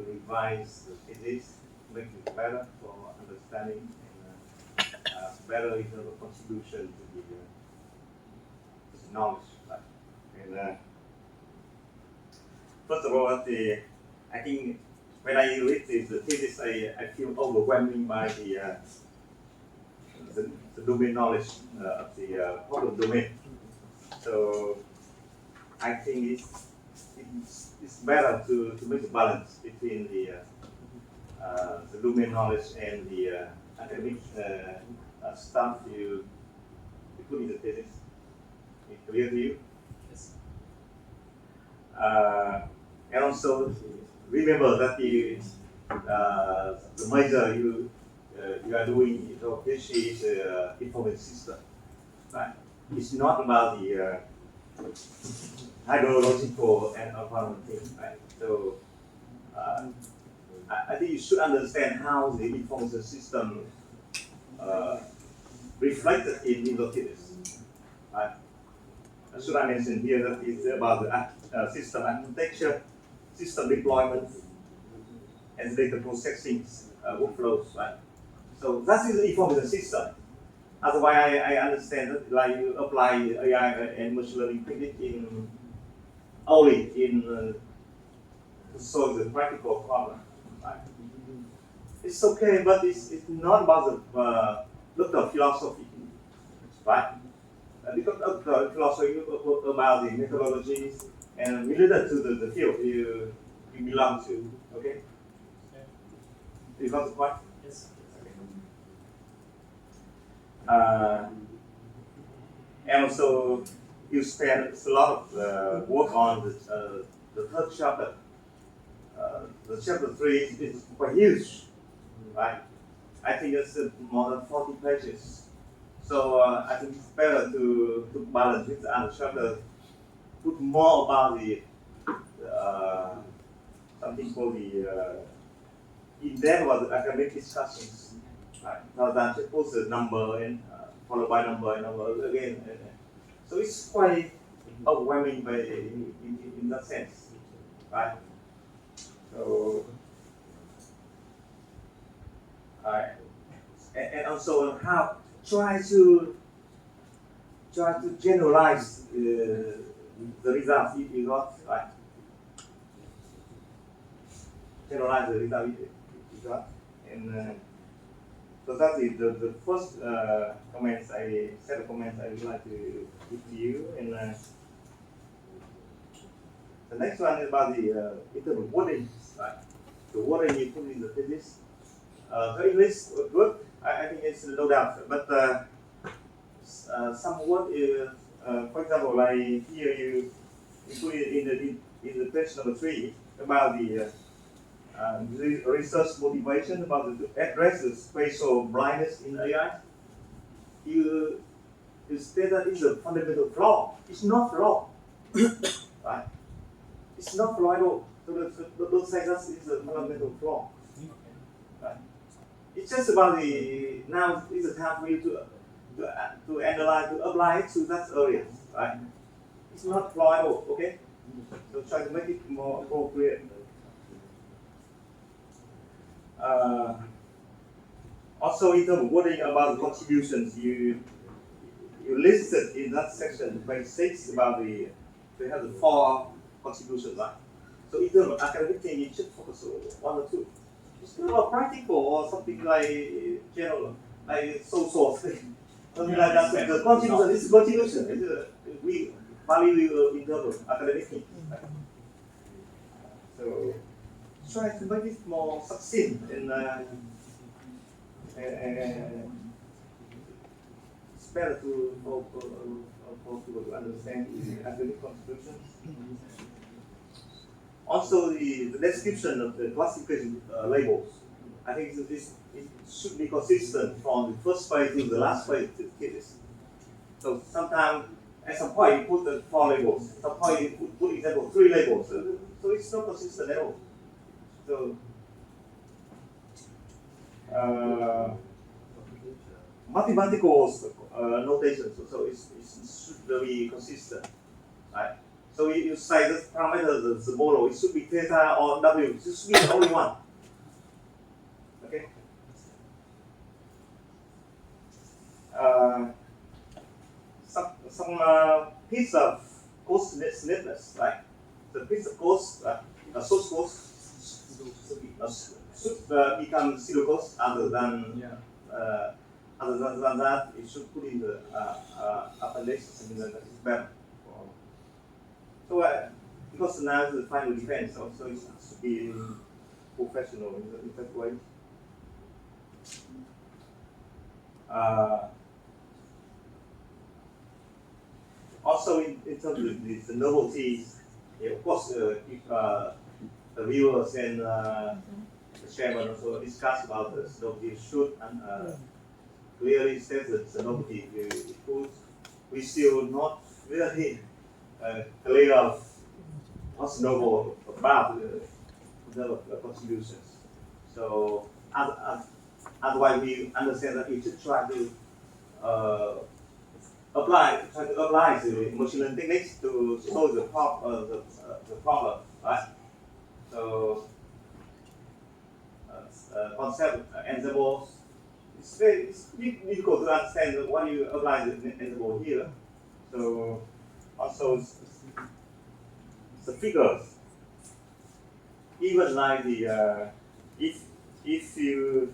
revise the physics, make it better for understanding and better in terms of contribution to the knowledge. And first of all, I think when I read the thesis, I feel overwhelming by the domain knowledge of the problem domain. So I think it's better to make a balance between the domain knowledge and the academic stuff you put in the thesis. It's clear to you? Yes. And also remember that the major you are doing your PhD is information system, right? It's not about the hydrological and environment things, right? So I think you should understand how the information system reflected in indicators. Right? Should I mention here that it's about the system architecture, system deployment, and data processing workflows, right? So that is the information system. Otherwise, I understand that like you apply AI and machine learning technique in only in to solve the practical problem. Right? It's okay, but it's not about the philosophy, right? Because of the philosophy about the methodologies and related to the field you belong to. Okay? You got the point? Yes. And also, you spend a lot of work on the third chapter. The chapter 3 is quite huge, right? I think it's more than 40 pages. So I think it's better to balance with the other chapter, put more about the something called the in-depth about the academic discussions, right? Rather than just post the number and followed by number and number again. So it's quite overwhelming by, in that sense, right? So, and also how try to generalize the results you got, right? Generalize the result you got, and so that is the first comments set of comments I would like to give to you, and the next one is about the in terms of wording, right? The wording you put in the thesis. The English good, I think it's no doubt, but some word is, for example, like here you put it in the page number 3 about the research motivation about to address the spatial blindness in AI. You state that it's a fundamental flaw. It's not flaw, right? It's not flaw at all. So don't say that it's a fundamental flaw, right? It's just about the now is the time for you to analyze, to apply it to that area, right? It's not flaw at all, okay? So try to make it more appropriate. Also, in terms of wording about the contributions, you listed in that section, page 6, about they have the 4 contributions, right? So in terms of academic thing, you should focus on 1 or 2. It's not about practical or something like general, like social thing. Something like that. The contribution is contribution. We value in terms of academic thing. Right? So try to make it more succinct and it's better for people to understand the academic contributions. Also, the description of the classification labels, I think it should be consistent from the first page to the last page of the thesis. So sometimes, at some point, you put the 4 labels, at some point, you put example 3 labels. So it's not consistent at all. So, mathematical notation, so it should be consistent, right? So you say this parameter, the model, it should be theta or w, it should be the only one. Okay? Some piece of code snippets, right? The piece of code, source code, should become zero cost other than that, it should put in the appendix, something like that is better. So because now it's the final defense, also it should be professional in that way. Also in terms of the novelties, of course, if the viewers and the chairman also discuss about the novelty should and clearly says that the novelty we still not really clear what's novel about the contributions. So otherwise we understand that we should try to apply the machine learning techniques to solve the problem, right? So concept ensembles. It's difficult to understand when you apply the ensemble here. So also the figures, even like the if you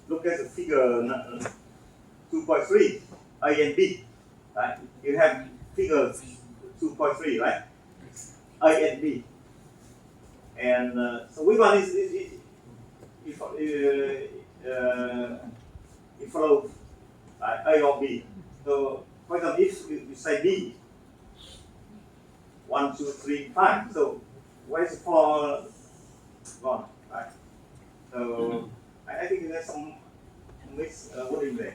look at the figure 2.3 A and B, right? You have figure 2.3, right? A and B, and so which one is it follows A or B. So for example, if you say B, 1, 2, 3, 5. So where's 4 gone, right? So I think there's some mix wording there.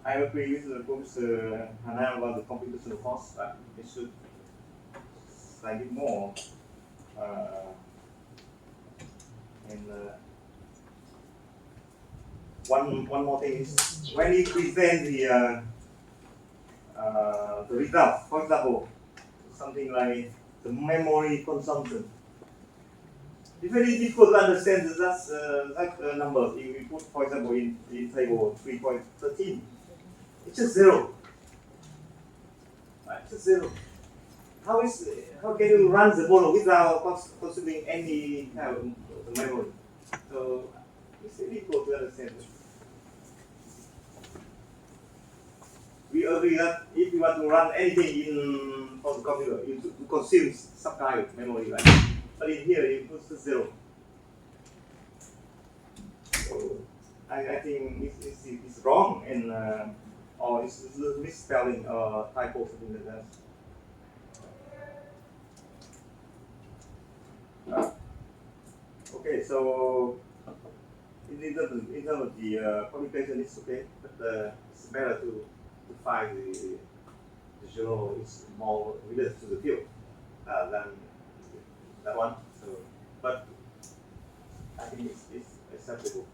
I agree with the Professor Hana about the computational cost, but it should slightly more. And one more thing is when you present the result, for example, something like the memory consumption. It's very difficult to understand that number. If we put, for example, in table 3.13, it's just zero. Right? It's just zero. How can you run the model without consuming any kind of memory? So it's very difficult to understand. We agree that if you want to run anything on the computer, you should consume some kind of memory, right? But in here, you put the zero. So I think it's wrong and or it's misspelling or typo something like that. Okay, so in terms of the communication, it's okay, but it's better to find the journal is more related to the field than that one. So, but I think it's acceptable.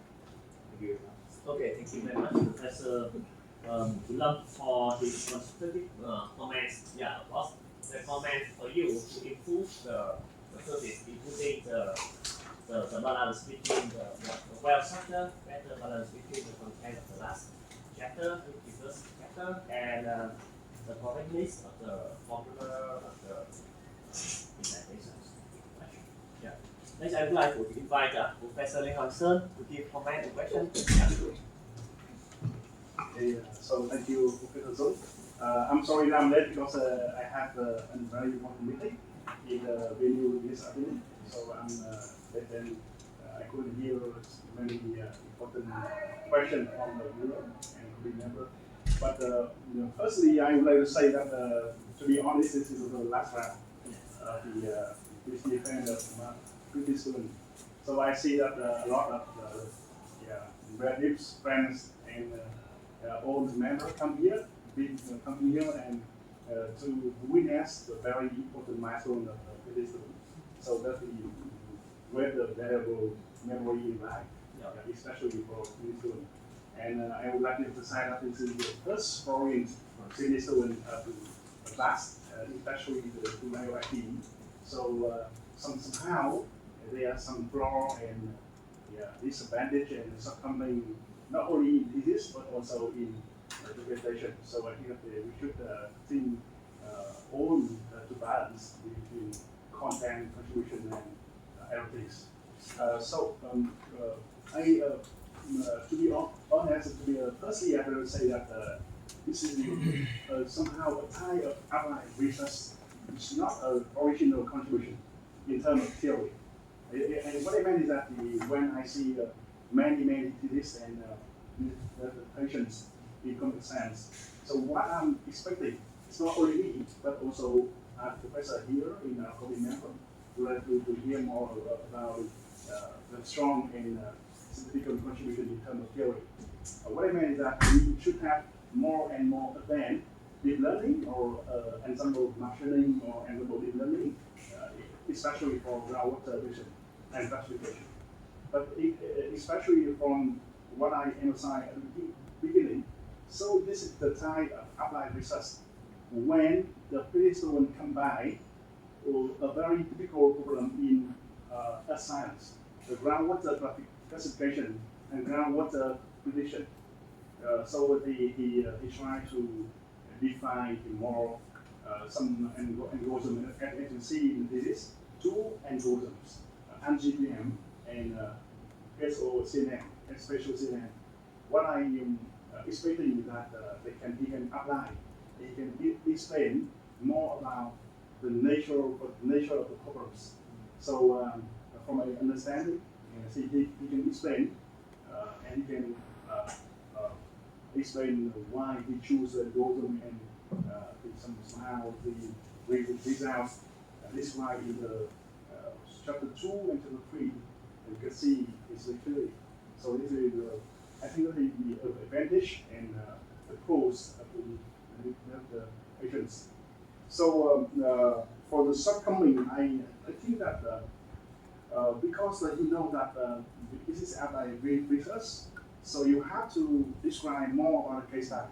Thank you. Okay, thank you very much, Professor Lam, for his constructive comments. Yeah, of course, the comments for you to improve the service, including the balance between the well structure, better balance between the content of the last chapter, the first chapter, and the correctness of the formula of the indentations. Yeah. Next, I would like to invite Professor Lê Hoàng Sơn to give comment and question. Okay, so thank you, Professor Zung. I'm sorry that I'm late because I have a very important meeting in the venue this afternoon. So I'm late and I couldn't hear many important questions from the viewer and remember. But firstly, I would like to say that to be honest, this is the last round of the PhD friend of PhD student. So I see that a lot of relatives, friends, and old members come here, and to witness the very important milestone of PhD student. So that the great valuable memory in life, especially for PhD student. And I would like to emphasize that this is the first foreign PhD student to class, especially the two team. So somehow there are some flaw and disadvantage and something not only in physics but also in documentation. So I think that we should think all to balance between content, contribution, and everything. To be honest, firstly, I will say that this is somehow a type of applied research. It's not an original contribution in terms of theory. And what I meant is that when I see many theses and patients in computer science, so what I'm expecting, it's not only me, but also a professor here in our committee member, to hear more about the strong and significant contribution in terms of theory. what I mean is that we should have more and more advanced deep learning or ensemble machine learning or ensemble deep learning, especially for groundwater vision and classification. But especially from what I emphasized at the beginning, so this is the type of applied research when the principle combine a very typical problem in earth science, the groundwater classification and groundwater prediction. So he tried to define more some algorithm, as you can see in this, two algorithms, MGPM and SOCNN, and spatial CNN. What I am expecting is that he can apply, he can explain more about the nature of the problems. So from my understanding, he can explain and he can explain why he chose the algorithm and somehow the results described in the chapter 2 and chapter 3, and you can see it's clearly. So this is I think that the advantage and the pros of the agents. So for the shortcoming, I think that because you know that this is applied research, so you have to describe more about the case study.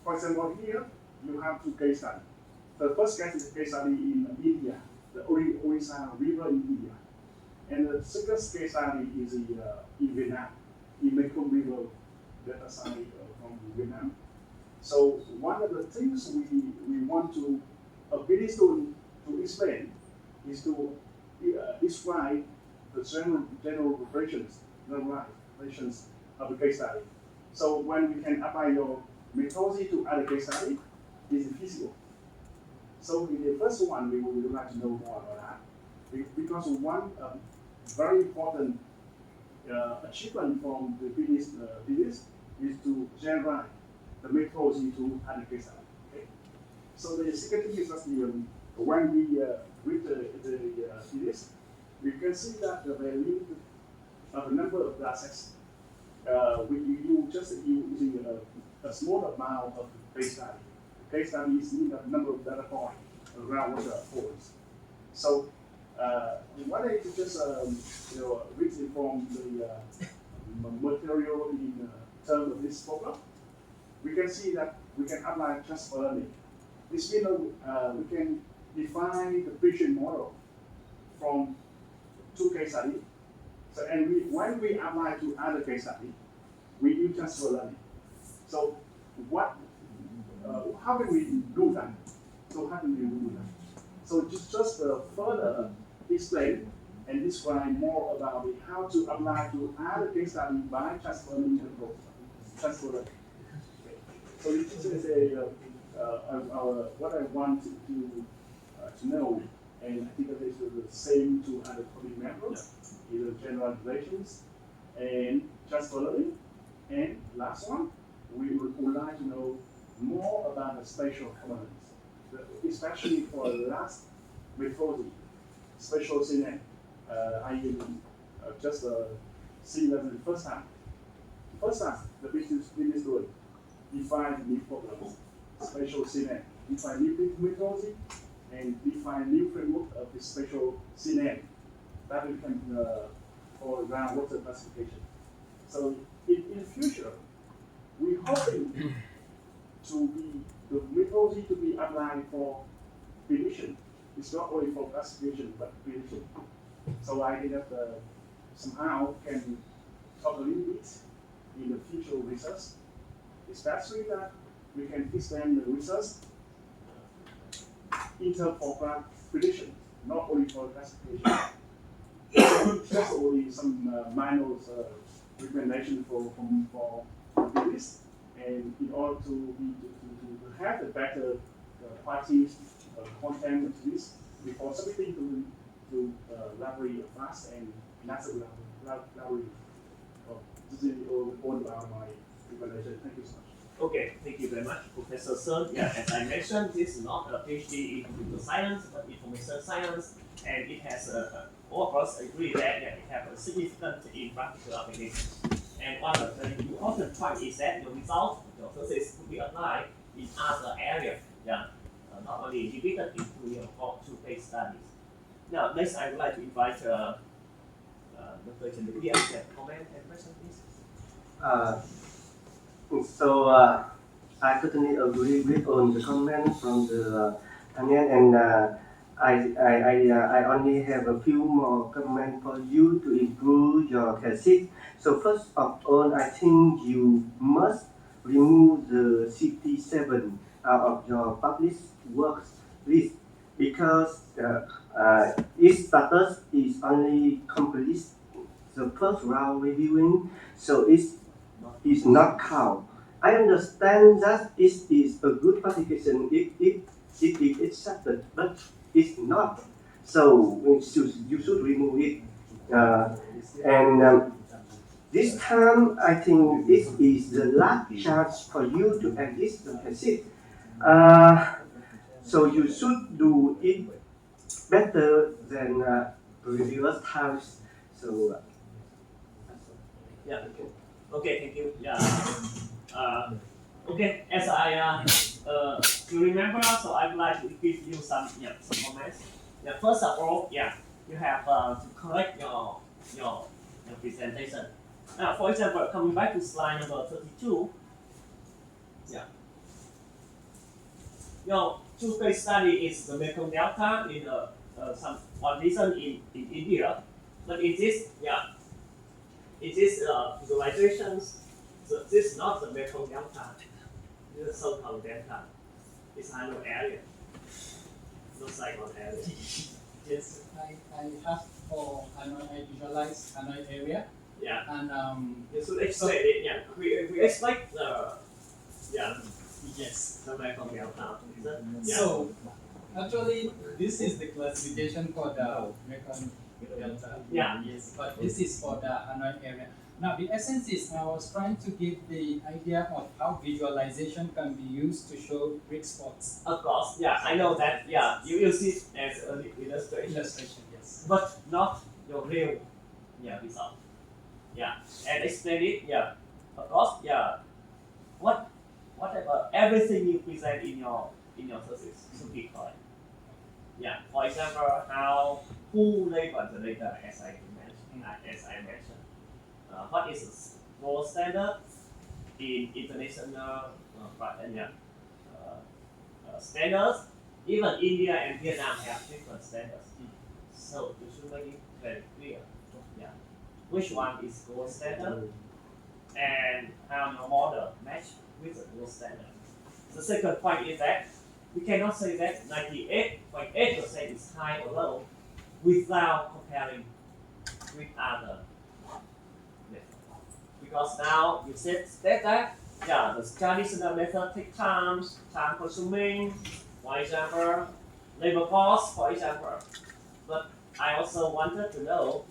For example, here you have two case studies. The first case is a case study in India, the Orissa River in India, and the second case study is in Vietnam, in Mekong River data side from Vietnam. So one of the things we want to ability to explain is to describe the general operations of the case study. So when we can apply your methodology to other case study, is feasible. So in the first one, we would like to know more about that, because one very important achievement from the previous is to generate the methodology to other case study. Okay? So the second thing is that when we read the series, we can see that the value of the number of datasets. You just using a small amount of case study. The case study is the number of data points around what the points. So what I just read from the material in terms of this problem, we can see that we can apply transfer learning. This means we can define the prediction model from two case studies. So and when we apply to other case study, we use transfer learning. So how can we do that? So how can we do that? So just further explain and describe more about how to apply to other case study by transfer learning approach. Transfer learning. Okay. So this is what I want to know, and I think that this is the same to other coding methods, either generalizations and transfer learning. And last one, we would like to know more about the spatial components, especially for the last methodology, spatial CNN. I just see that the first time. The business doing define new problems, spatial CNN, define new methodology, and define new framework of the spatial CNN. That we can for groundwater classification. So in the future, we hoping to be the methodology to be applied for prediction. It's not only for classification but prediction. So I think that somehow can talk a little bit in the future research, especially that we can extend the research in terms of prediction, not only for classification. Just only some minor recommendation for this, and in order to have a better quality content of this, before submitting to library fast and national library. This is all about my recommendation. Thank you so much. Okay, thank you very much, Professor Sun. Yeah, as I mentioned, this is not a PhD in computer science, but information science, and it has all of us agree that it has a significant in practical application. And one of the important point is that the result of your thesis could be applied in other areas. Yeah, not only divided into your two case studies. Now, next I would like to invite Dr. Chandra to comment and question, please. I totally agree with all the comments from the panel, and I only have a few more comments for you to improve your thesis. So first of all, I think you must remove the 67 out of your published works list because its status is only complete the first round reviewing, so it's not count. I understand that it is a good publication if it is accepted, but it's not. So you should remove it. And this time, I think this is the last chance for you to exit the thesis. So you should do it better than previous times. So yeah. Okay, thank you. Yeah. Okay, as I to remember, so I would like to give you some comments. Yeah, first of all, yeah, you have to correct your presentation. Now, for example, coming back to slide number 32. Yeah. Your two case study is the Mekong Delta in some one region in India, but in this, yeah, it is visualizations. So this is not the Mekong Delta. This is so-called delta. It's Hanoi area. Looks like one area. Yes, I have for Hanoi, I visualize Hanoi area. Yeah. And you should explain it. Yeah. We expect the yes. the Mekong Delta. Yeah. So actually, this is the classification for the Mekong Delta. Yeah. Yes, but this is for the Hanoi area. Now, the essence is I was trying to give the idea of how visualization can be used to show brick spots. Of course, yeah, I know that. Yeah, you use it as an illustration. Illustration, yes. But not your real, result. Yeah, and explain it. Yeah, of course. Yeah, whatever everything you present in your thesis should be correct. Yeah, for example, who labeled the data as I mentioned. What is the gold standard in international standards? Even India and Vietnam have different standards. So you should make it very clear. Yeah. Which one is gold standard and how your model match with the gold standard. The second point is that we cannot say that 98.8% is high or low without comparing with other. Because now you said that the traditional method takes time consuming, for example, labor cost, for example. But I also wanted to know,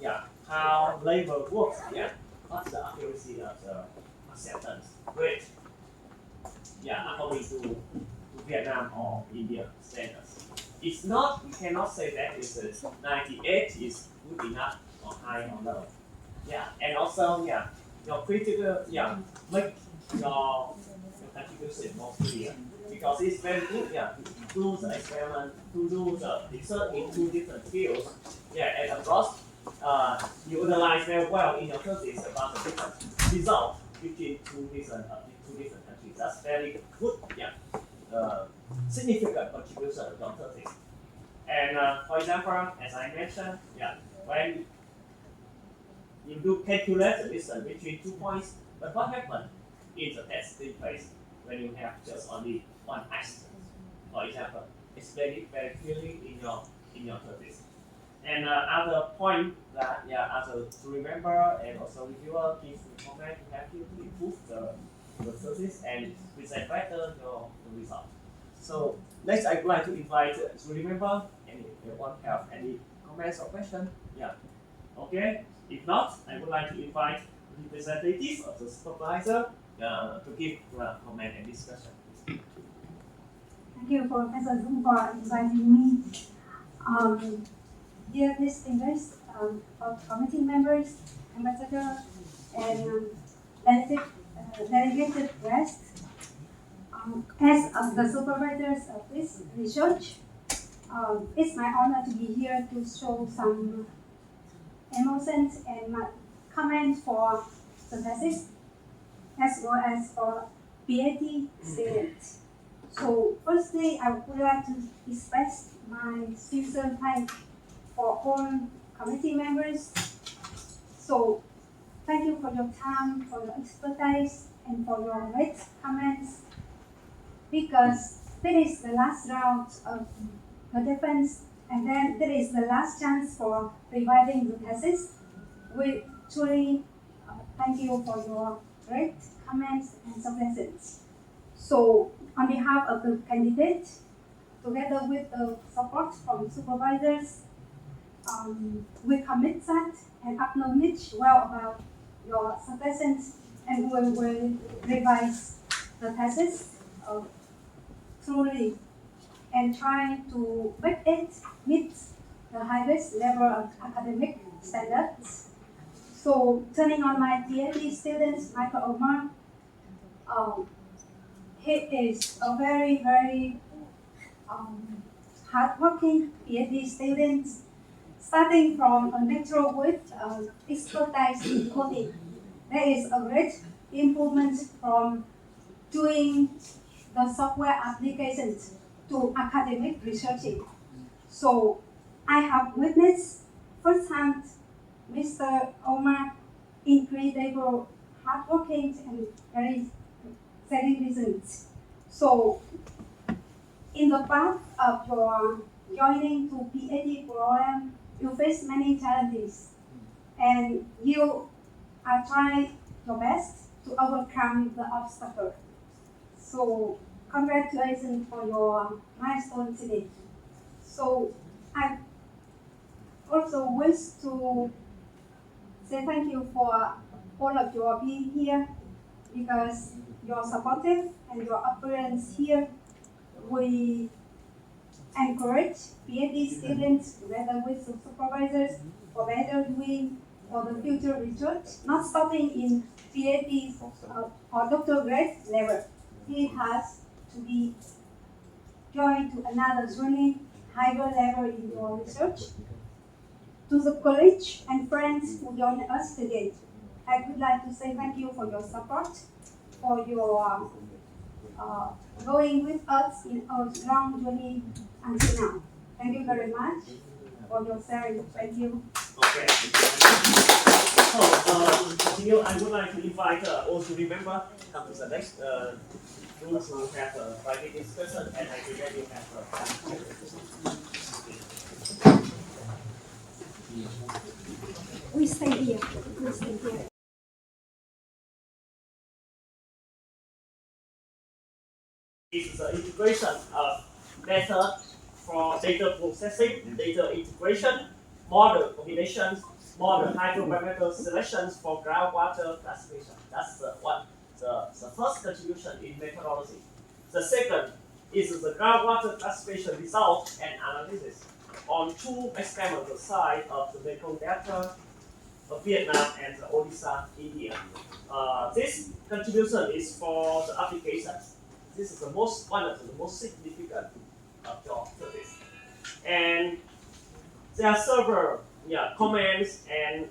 how labor works. Yeah, what's the accuracy of the acceptance rate? Yeah, according to Vietnam or India standards. It's not. We cannot say that it's 98 is good enough or high or low. Yeah, and also your critical, make your contribution more clear because it's very good, to do the experiment, to do the research in two different fields, and of course, you analyze very well in your thesis about the different results between two different countries. That's very good, significant contribution of your thesis. And for example, as I mentioned, when you do calculate the distance between 2 points, but what happens in the testing phase when you have just only one axis? For example, explain it very clearly in your thesis. And other point that other to remember and also reviewer give comment to help you to improve the thesis and present better your result. So next, I'd like to invite to remember anyone have any comments or questions? Yeah. Okay. If not, I would like to invite the representative of the supervisor to give comment and discussion. Thank you, Professor Dung, for inviting me. Dear distinguished committee members, ambassador, and delegated rest as the supervisors of this research. It's my honor to be here to show some emotions and my comments for the thesis as well as for PhD students. So firstly, I would like to express my sincere thanks for all committee members. So thank you for your time, for your expertise, and for your great comments. Because there is the last round of the defense, and then there is the last chance for revising the thesis. We truly thank you for your great comments and suggestions. So, on behalf of the candidate, together with the support from supervisors, we commit that and acknowledge well about your suggestions, and we will revise the thesis truly and try to make it meet the highest level of academic standards. So, turning on my PhD students, Michael Omar, he is a very, very hardworking PhD student, starting from a lecturer with expertise in coding. There is a great improvement from doing the software applications to academic researching. So I have witnessed firsthand Mr. Omar incredible hardworking and very steady results. So in the path of your joining to PhD program, you face many challenges, and you are trying your best to overcome the obstacle. So congratulations for your milestone today. So I also wish to say thank you for all of your being here, because you're supportive and your appearance here. We encourage PhD students together with the supervisors for better doing for the future research, not stopping in PhD or doctoral grade level. He has to be joined to another journey, higher level in your research. To the colleagues and friends who joined us today, I would like to say thank you for your support, for your going with us in our long journey until now. Thank you very much for your sharing. Thank you. Okay. So, continue. I would like to invite all to remember come to the next room to have a private discussion, and I think that you have We stay here. We stay here. is the integration of method for data processing, data integration, model combinations, model hydroparameter selections for groundwater classification. That's the first contribution in methodology. The second is the groundwater classification result and analysis on two experimental sites of the Mekong Delta of Vietnam and the Odisha, India. This contribution is for the applications. This is one of the most significant of your service. And there are several comments and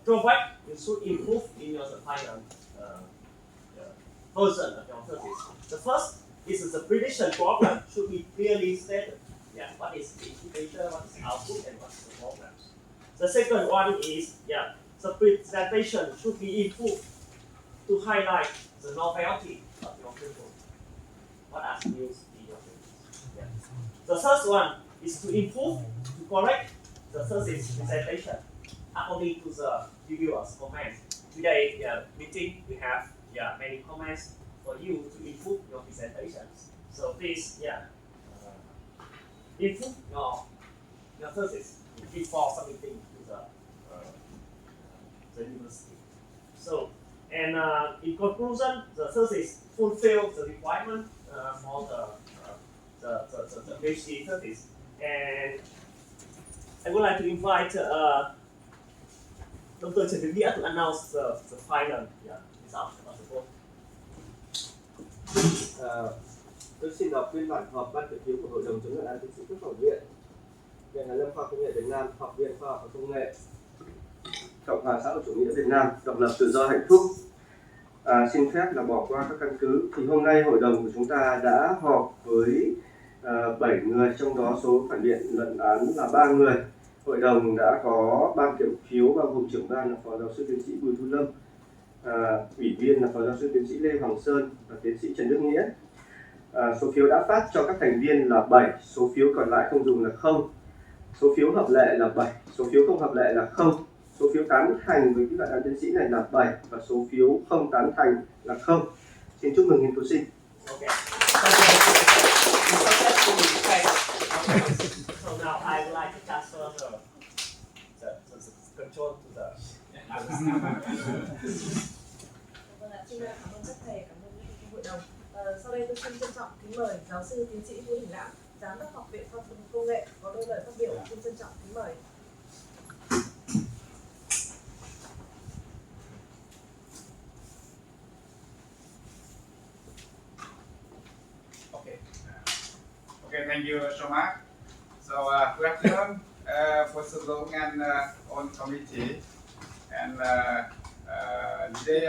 drawbacks you should improve in your final version of your thesis. The first is the prediction problem should be clearly stated. What is the indicator, what is the output, and what is the problem. The second one is the presentation should be improved to highlight the novelty of your paper. What are the news in your paper? The third one is to improve, to correct the thesis presentation according to the reviewers' comments. Today, meeting, we have many comments for you to improve your presentations. So please, improve your thesis before submitting to the university. So, and in conclusion, the thesis fulfills the requirement for the PhD thesis. And I would like to invite Dr. Trần Tiến Nghĩa to announce the final result of the vote. Tôi xin đọc biên bản họp ban kiểm phiếu của Hội đồng chống luận án tiến sĩ quốc phòng viện, Viện Hàn lâm Khoa học Công nghệ Việt Nam, Học viện Khoa học và Công nghệ Cộng hòa xã hội chủ nghĩa Việt Nam, độc lập tự do hạnh phúc. Xin phép là bỏ qua các căn cứ. Thì hôm nay hội đồng của chúng ta đã họp với 7 người, trong đó số phản biện luận án là 3 người. Hội đồng đã có ban kiểm phiếu bao gồm trưởng ban là Phó Giáo sư Tiến sĩ Bùi Thu Lâm, ủy viên là Phó Giáo sư Tiến sĩ Lê Hoàng Sơn và Tiến sĩ Trần Đức Nghĩa. Số phiếu đã phát cho các thành viên là 7, số phiếu còn lại không dùng là 0. Số phiếu hợp lệ là 7, số phiếu không hợp lệ là 0. Số phiếu tán thành với cái luận án tiến sĩ này là 7 và số phiếu không tán thành là 0. Xin chúc mừng nghiên cứu sinh. Okay. So now I would like to transfer the control to the. Vâng ạ, xin cảm ơn các thầy, cảm ơn hội đồng. Sau đây tôi xin trân trọng kính mời giáo sư tiến sĩ Vũ Đình Lãm, giám đốc Học viện Khoa học Công nghệ có đôi lời phát biểu. Xin trân trọng kính mời. Okay, thank you so much. So, good afternoon, Professor Dong and on committee. And today,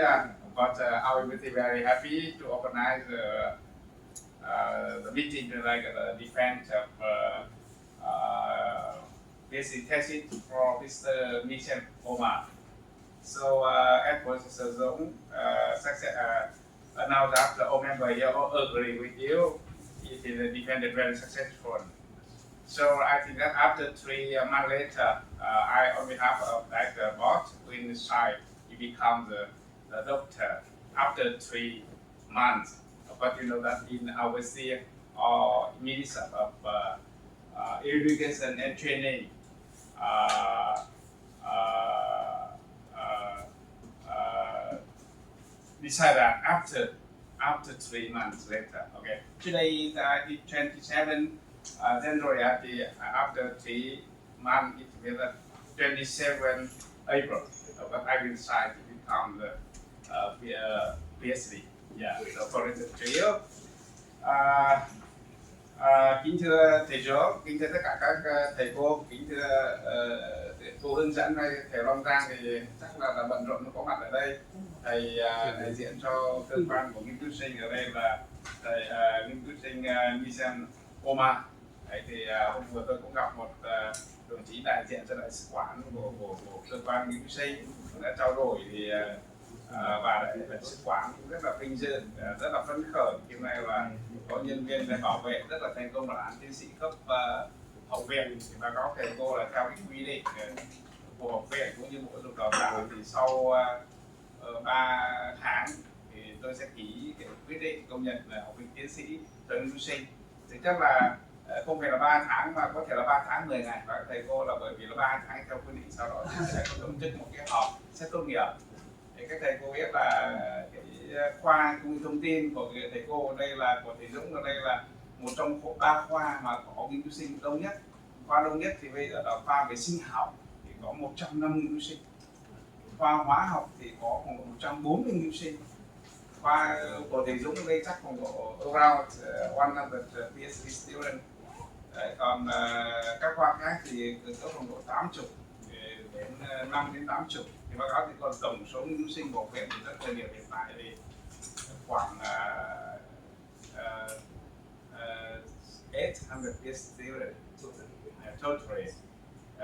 but I will be very happy to organize the meeting, like the defense of basic thesis for Mr. Mission Omar. So, as Professor Dong announced that all members here all agree with you. It is defended very successful. So I think that after 3 months later, I on behalf of the boss in the side, he becomes the doctor after 3 months. But you know that in our state or Ministry of Education and Training, decide that after 3 months later, okay. Today is the 27 January. After 3 months, it will be 27 April. But I will decide to become the PhD. Yeah. So for the trio, kính thưa thầy giáo, kính thưa tất cả các thầy cô, kính thưa cô hướng dẫn hay thầy Long Giang thì chắc là bận rộn có mặt ở đây. Thầy đại diện cho cơ quan của nghiên cứu sinh ở đây là thầy nghiên cứu sinh Mission Omar. Đấy, thì hôm vừa tôi cũng gặp một đồng chí đại diện cho đại sứ quán của cơ quan nghiên cứu sinh đã trao đổi thì và đại sứ quán cũng rất là vinh dự, rất là phấn khởi khi nay là có nhân viên để bảo vệ rất là thành công luận án tiến sĩ cấp học viện. Thì báo cáo thầy cô là theo cái quy định của học viện cũng như bộ giáo dục đào tạo thì sau 3 tháng thì tôi sẽ ký cái quyết định công nhận là học viên tiến sĩ cho nghiên cứu sinh. Thì chắc là không phải là 3 tháng mà có thể là 3 tháng 10 ngày, và thầy cô là bởi vì là 3 tháng theo quy định, sau đó thì sẽ có tổ chức một cái họp xét tốt nghiệp. Thì các thầy cô biết là cái khoa công nghệ thông tin của thầy cô ở đây là của thầy Dũng ở đây là một trong 3 khoa mà có nghiên cứu sinh đông nhất. Khoa đông nhất thì bây giờ là khoa về sinh học thì có 150 nghiên cứu sinh, khoa hóa học thì có khoảng 140 nghiên cứu sinh. Khoa của thầy Dũng ở đây chắc khoảng độ around 100 PhD student. Còn các khoa khác thì có khoảng độ 80 đến 5 đến 80. Thì báo cáo thì còn tổng số nghiên cứu sinh của viện thì rất là nhiều, hiện tại thì khoảng 800 PhD student totally.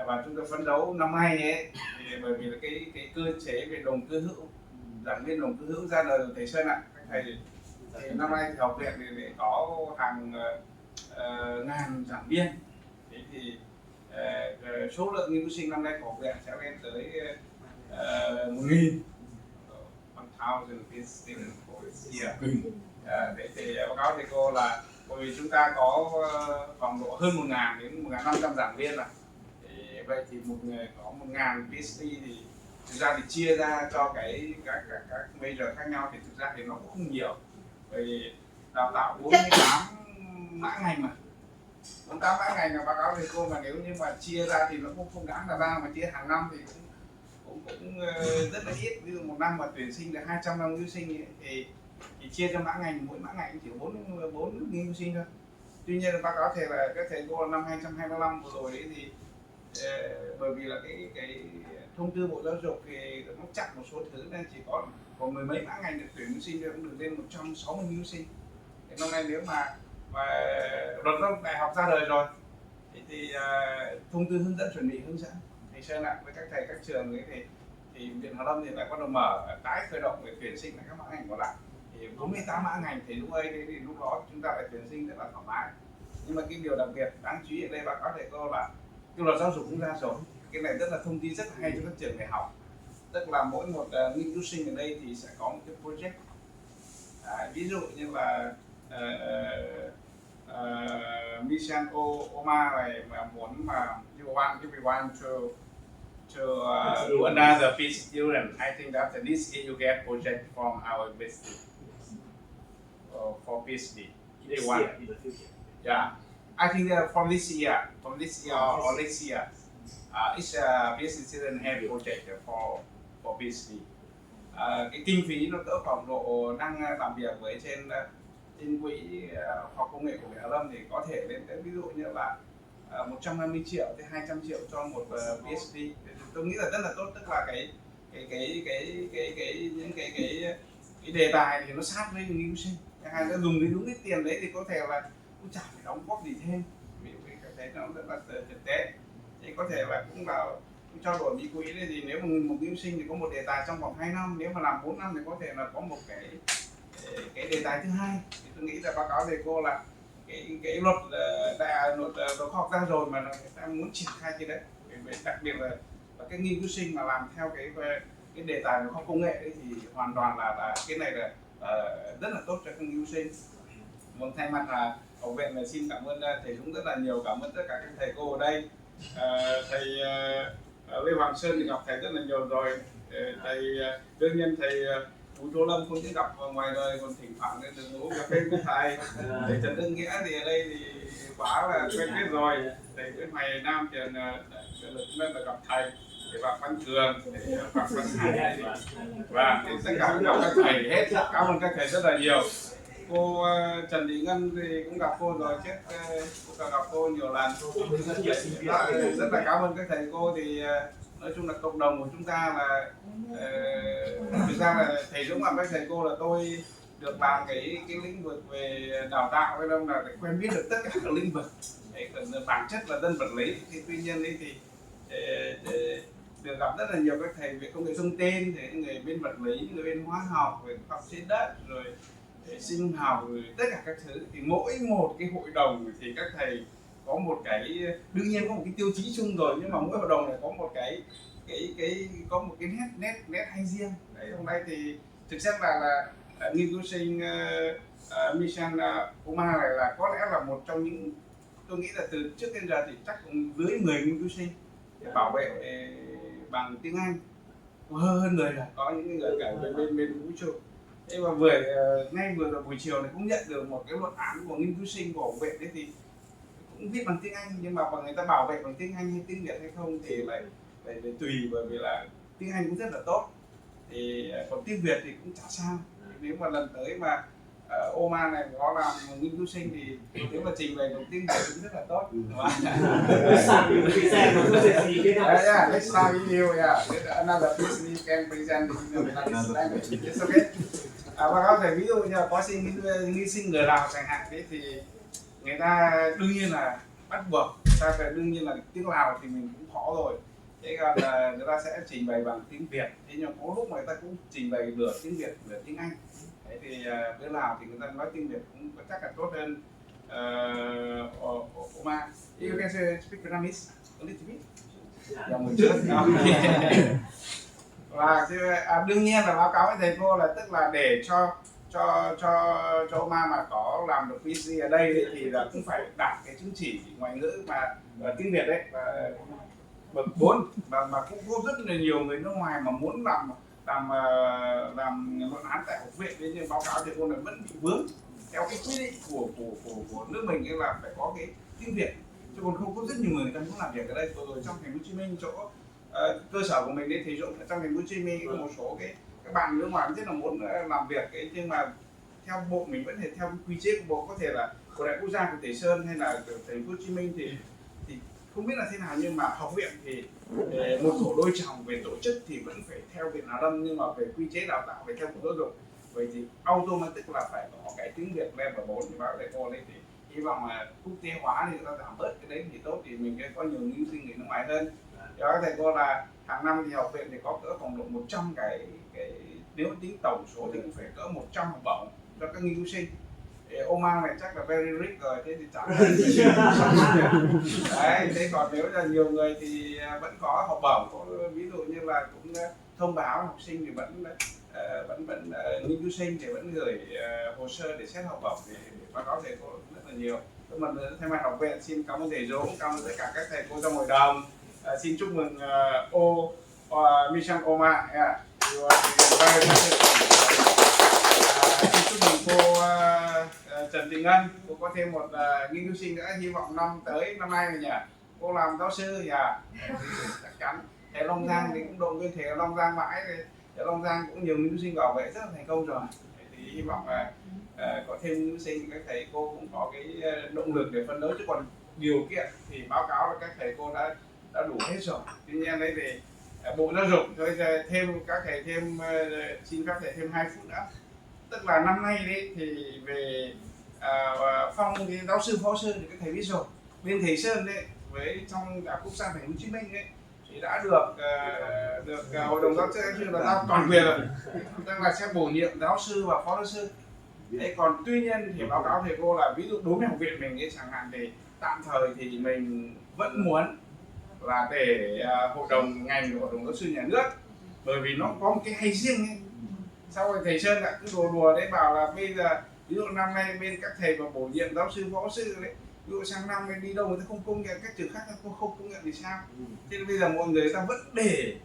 Và chúng tôi phấn đấu năm nay ấy, thì bởi vì là cái cơ chế về đồng cư hữu, giảng viên đồng cư hữu ra đời của thầy Sơn ạ. Thầy thì năm nay thì học viện thì để có hàng ngàn giảng viên. Thế thì số lượng nghiên cứu sinh năm nay của học viện sẽ lên tới 1.000 students for this year. Để thì báo cáo thầy cô là bởi vì chúng ta có khoảng độ hơn 1.000 đến 1.500 giảng viên rồi. Thì vậy thì một người có 1.000 PhD thì thực ra thì chia ra cho các major khác nhau thì thực ra thì nó cũng không nhiều. Vì đào tạo 48 mã ngành mà. 48 mã ngành là báo cáo thầy cô, mà nếu như mà chia ra thì nó cũng không đáng là ra, mà chia hàng năm thì cũng cũng rất là ít. Ví dụ một năm mà tuyển sinh được 200 nghiên cứu sinh ấy, thì chia cho mã ngành, mỗi mã ngành chỉ 4 nghiên cứu sinh thôi. Tuy nhiên báo cáo thầy là các thầy cô năm 2025 vừa rồi ấy thì bởi vì là cái thông tư Bộ Giáo dục thì nó chặn một số thứ nên chỉ có mười mấy mã ngành được tuyển nghiên cứu sinh, cũng được lên 160 nghiên cứu sinh. Thì năm nay nếu mà luật giáo dục đại học ra đời rồi thì thông tư hướng dẫn chuẩn bị hướng dẫn thì sẽ lại với các thầy các trường ấy thì Viện Hàn Lâm thì lại bắt đầu mở tái khởi động để tuyển sinh lại các mã ngành còn lại. Thì 48 mã ngành thì lúc ấy thì lúc đó chúng ta lại tuyển sinh rất là thoải mái. Nhưng mà cái điều đặc biệt đáng chú ý ở đây báo cáo thầy cô là cái luật giáo dục cũng ra rồi. Cái này rất là thông tin rất là hay cho các trường đại học. Tức là mỗi một nghiên cứu sinh ở đây thì sẽ có một cái project. Ví dụ như là mission Omar này mà muốn mà you want to do another PhD student, I think that this year you get project from our university for PhD. In the future. Yeah, I think that from this year or next year, each PhD student have project for PhD. Cái kinh phí nó cỡ khoảng độ đang làm việc với trên quỹ khoa học công nghệ của Viện Hàn Lâm thì có thể lên tới ví dụ như là 150 triệu tới 200 triệu cho một PhD. Tôi nghĩ là rất là tốt, tức là cái đề tài thì nó sát với nghiên cứu sinh. Hai ta dùng đúng cái tiền đấy thì có thể là cũng chẳng phải đóng góp gì thêm, vì cái đấy nó rất là thực tế. Thì có thể là cũng là trao đổi bí quỹ đấy, thì nếu mà một nghiên cứu sinh thì có một đề tài trong vòng 2 năm, nếu mà làm 4 năm thì có thể là có một cái đề tài thứ hai. Thì tôi nghĩ là báo cáo thầy cô là cái luật khoa học ra rồi mà người ta muốn triển khai cái đấy, đặc biệt là cái nghiên cứu sinh mà làm theo cái đề tài khoa học công nghệ ấy, thì hoàn toàn là cái này là rất là tốt cho các nghiên cứu sinh. Một thay mặt là học viện là xin cảm ơn thầy Dũng rất là nhiều, cảm ơn tất cả các thầy cô ở đây. Thầy Lê Hoàng Sơn thì gặp thầy rất là nhiều rồi. Thầy đương nhiên thầy Bùi Tô Lâm không chỉ gặp ngoài đời, còn thỉnh thoảng đến đường uống cà phê với thầy. Thầy Trần Đức Nghĩa thì ở đây thì quá là quen biết rồi. Thầy Nguyễn Hoài Nam thì lần là gặp thầy. Thầy Phạm Văn Cường, thầy Phạm Văn Hải và tất cả các thầy hết. Cảm ơn các thầy rất là nhiều. Cô Trần Thị Ngân thì cũng gặp cô rồi, trước cũng đã gặp cô nhiều lần. Rất là cảm ơn các thầy cô. Thì nói chung là cộng đồng của chúng ta là thực ra là thầy Dũng làm các thầy cô là tôi được làm cái lĩnh vực về đào tạo, cái đông là quen biết được tất cả các lĩnh vực. Đấy, bản chất là dân vật lý. Thì tuy nhiên ấy thì được gặp rất là nhiều các thầy về công nghệ thông tin, thì người bên vật lý, người bên hóa học, về khoa học trên đất, rồi sinh học, rồi tất cả các thứ. Thì mỗi một cái hội đồng thì các thầy có một cái, đương nhiên có một cái tiêu chí chung rồi, nhưng mà mỗi hội đồng này có một cái có một cái nét hay riêng. Đấy, hôm nay thì thực chất là nghiên cứu sinh mission Omar này là có lẽ là một trong những, tôi nghĩ là từ trước đến giờ thì chắc cũng dưới 10 nghiên cứu sinh để bảo vệ bằng tiếng Anh, hơn người là có những người cả bên vũ trụ. Thế mà ngay vừa rồi buổi chiều này cũng nhận được một cái luận án của nghiên cứu sinh của học viện đấy, thì cũng viết bằng tiếng Anh, nhưng mà người ta bảo vệ bằng tiếng Anh hay tiếng Việt hay không thì lại tùy, bởi vì là tiếng Anh cũng rất là tốt, thì còn tiếng Việt thì cũng chả sao. Nếu mà lần tới mà Omar này có làm nghiên cứu sinh thì nếu mà trình bày bằng tiếng Việt cũng rất là tốt. Next time you another piece you can present in another language. It's okay. Và có thể ví dụ như là có nghiên sinh người Lào chẳng hạn, thế thì người ta đương nhiên là bắt buộc ta phải, đương nhiên là tiếng Lào thì mình cũng khó rồi. Thế còn người ta sẽ trình bày bằng tiếng Việt. Thế nhưng có lúc mà người ta cũng trình bày nửa tiếng Việt, nửa tiếng Anh. Thế thì bên Lào thì người ta nói tiếng Việt cũng chắc là tốt hơn Omar. You can speak Vietnamese a little bit. Yeah, một chút. Và đương nhiên là báo cáo với thầy cô là tức là để cho Omar mà có làm được PhD ở đây thì là cũng phải đạt cái chứng chỉ ngoại ngữ mà tiếng Việt đấy, và bậc 4 mà cũng có rất là nhiều người nước ngoài mà muốn làm luận án tại học viện, nhưng báo cáo thầy cô là vẫn bị vướng theo cái quy định của nước mình, là phải có cái tiếng Việt, chứ còn không có rất nhiều người ta muốn làm việc ở đây. Rồi trong thành phố Hồ Chí Minh chỗ cơ sở của mình đến thí dụ trong thành phố Hồ Chí Minh có một số cái các bạn nước ngoài rất là muốn làm việc ấy, nhưng mà theo bộ mình vẫn thể theo quy chế của bộ, có thể là của đại quốc gia của Tây Sơn hay là của thành phố Hồ Chí Minh thì không biết là thế nào, nhưng mà học viện thì một tổ đôi chồng về tổ chức thì vẫn phải theo Viện Hàn Lâm, nhưng mà về quy chế đào tạo phải theo Bộ Giáo dục. Vậy thì automatic là phải có cái tiếng Việt level 4 thì báo thầy cô lên, thì hy vọng là quốc tế hóa thì người ta giảm bớt cái đấy thì tốt, thì mình sẽ có nhiều nghiên sinh người nước ngoài hơn. Thì báo thầy cô là hàng năm thì học viện thì có cỡ khoảng độ 100 cái nếu tính tổng số thì cũng phải cỡ 100 học bổng cho các nghiên cứu sinh. Omar này chắc là very rich rồi, thế thì chẳng đấy. Thế còn nếu là nhiều người thì vẫn có học bổng, có ví dụ như là cũng thông báo học sinh thì vẫn nghiên cứu sinh thì vẫn gửi hồ sơ để xét học bổng, thì báo cáo thầy cô rất là nhiều. Mà thay mặt học viện xin cảm ơn thầy Dũng, cảm ơn tất cả các thầy cô trong hội đồng. Xin chúc mừng Mission Omar. Xin chúc mừng cô Trần Thị Ngân, cô có thêm một nghiên cứu sinh nữa, hy vọng năm nay này nhỉ, cô làm giáo sư nhỉ. Chắc chắn thầy Long Giang thì cũng động viên thầy Long Giang mãi, thầy Long Giang cũng nhiều nghiên cứu sinh bảo vệ rất là thành công rồi, thì hy vọng là có thêm nghiên cứu sinh các thầy cô cũng có cái động lực để phấn đấu, chứ còn điều kiện thì báo cáo là các thầy cô đã đủ hết rồi. Tuy nhiên đấy thì Bộ Giáo dục thôi thêm các thầy xin các thầy thêm 2 phút nữa. Tức là năm nay đấy thì về phong cái giáo sư phó sư thì các thầy biết rồi, bên thầy Sơn đấy với trong Đại học Quốc gia Thành phố Hồ Chí Minh đấy thì đã được hội đồng giáo sư là giao toàn quyền rồi, tức là sẽ bổ nhiệm giáo sư và phó giáo sư. Thế còn tuy nhiên thì báo cáo thầy cô là ví dụ đối với học viện mình ấy chẳng hạn, thì tạm thời thì mình vẫn muốn là để hội đồng ngành và hội đồng giáo sư nhà nước, bởi vì nó có một cái hay riêng ấy. Sau rồi thầy Sơn lại cứ đùa đấy bảo là bây giờ ví dụ năm nay bên các thầy mà bổ nhiệm giáo sư phó sư đấy, ví dụ sang năm đi đâu người ta không công nhận, các trường khác không công nhận thì sao? Thế nên bây giờ mọi người ta vẫn để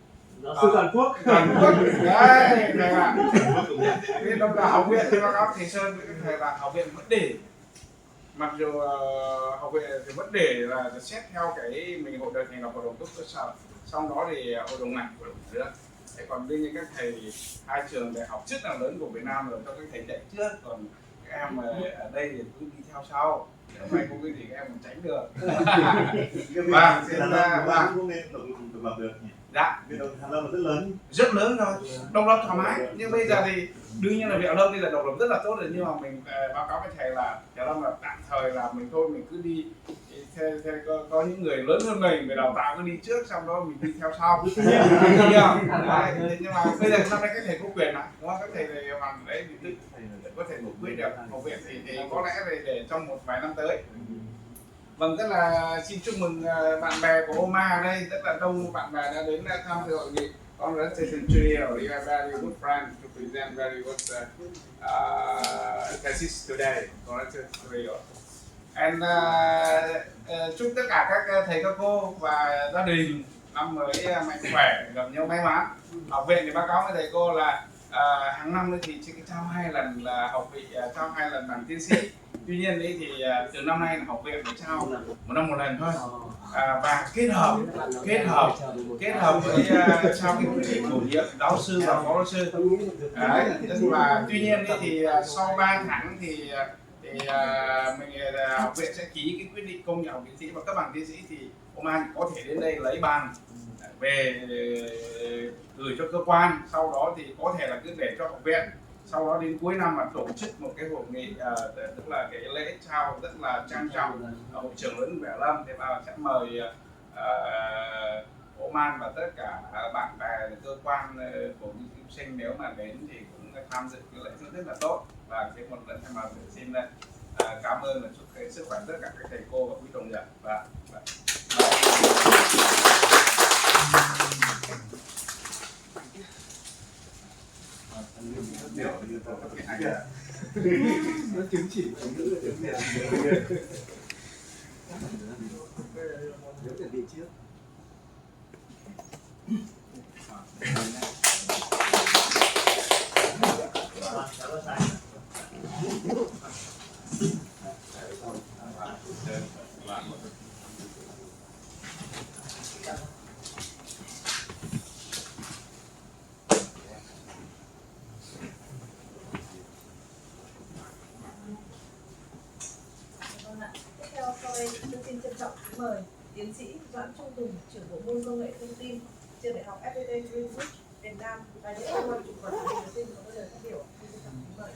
giáo sư toàn quốc đấy này ạ. Nên đó là học viện thì báo cáo thầy Sơn với các thầy là học viện vẫn để, mặc dù học viện thì vẫn để là xét theo cái mình hội đồng thành lập hội đồng cấp cơ sở, sau đó thì hội đồng ngành, hội đồng nhà nước. Thế còn đương nhiên các thầy hai trường đại học rất là lớn của Việt Nam rồi cho các thầy dạy trước, còn các em ở đây thì cứ đi theo sau, nếu mà không cái gì các em cũng tránh được. Và bạn cũng nên độc lập được nhỉ? Dạ. Viện Hàn Lâm là rất lớn rồi, độc lập thoải mái. Nhưng bây giờ thì đương nhiên là Viện Hàn Lâm bây giờ độc lập rất là tốt rồi, nhưng mà mình báo cáo với thầy là Hàn Lâm là tạm thời là mình cứ đi có những người lớn hơn mình về đào tạo cứ đi trước, xong đó mình đi theo sau. Đấy, nhưng mà bây giờ năm nay các thầy có quyền ạ, đúng không? Các thầy này hoàn đấy thì có thể giải quyết được. Học viện thì có lẽ để trong một vài năm tới. Vâng, rất là xin chúc mừng bạn bè của Omar ở đây, rất là đông bạn bè đã đến tham dự hội nghị. Congratulations to you, you are very good friend to present very good thesis today. Congratulations to you. And chúc tất cả các thầy các cô và gia đình năm mới mạnh khỏe, gặp nhau may mắn. Học viện thì báo cáo với thầy cô là hàng năm thì chỉ trao 2 lần là học vị, trao 2 lần bằng tiến sĩ. Tuy nhiên đấy thì từ năm nay là học viện phải trao một năm một lần thôi, và kết hợp với trao cái quyết định bổ nhiệm giáo sư và phó giáo sư. Đấy, tức là tuy nhiên đấy thì sau 3 tháng thì mình học viện sẽ ký cái quyết định công nhận học tiến sĩ và cấp bằng tiến sĩ, thì Omar có thể đến đây lấy bằng về gửi cho cơ quan, sau đó thì có thể là cứ để cho học viện, sau đó đến cuối năm mà tổ chức một cái hội nghị, tức là cái lễ trao rất là trang trọng ở hội trường lớn Việt Lâm. Thế và sẽ mời Omar và tất cả bạn bè cơ quan của nghiên cứu sinh nếu mà đến thì cũng tham dự cái lễ rất là tốt. Và cái một lần thay mặt xin cảm ơn và chúc sức khỏe tất cả các thầy cô và quý đồng nghiệp. Và nó chứng chỉ của nữ là nếu chuẩn bị trước. Tùng, trưởng bộ môn công nghệ thông tin trường đại học FPT Greenwich Việt Nam là những cơ quan chủ quản của học sinh có lời phát biểu. Xin trân trọng kính mời.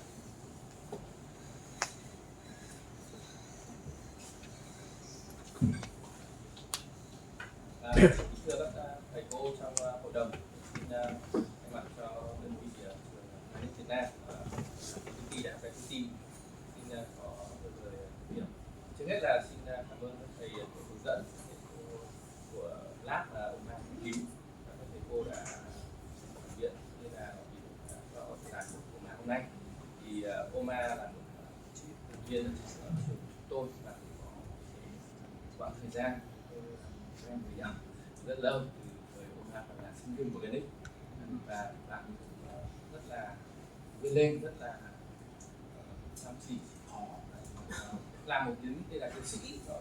Thưa các thầy cô trong hội đồng, xin thay mặt cho đơn vị trường Đại học Việt Nam, công ty Đại học Thông tin, xin có một lời điểm. Trước hết là xin cảm ơn các thầy cô hướng dẫn, thầy cô của lab và Omar nghiên cứu, các thầy cô đã thực hiện như là cho giải của Omar hôm nay. Thì Omar là một thành viên của trường tôi và có quãng thời gian em với nhau rất lâu từ thời Omar còn là sinh viên của Organic, và bạn rất là vươn lên, rất là chăm chỉ, khó làm một tiếng đây là tiến sĩ đó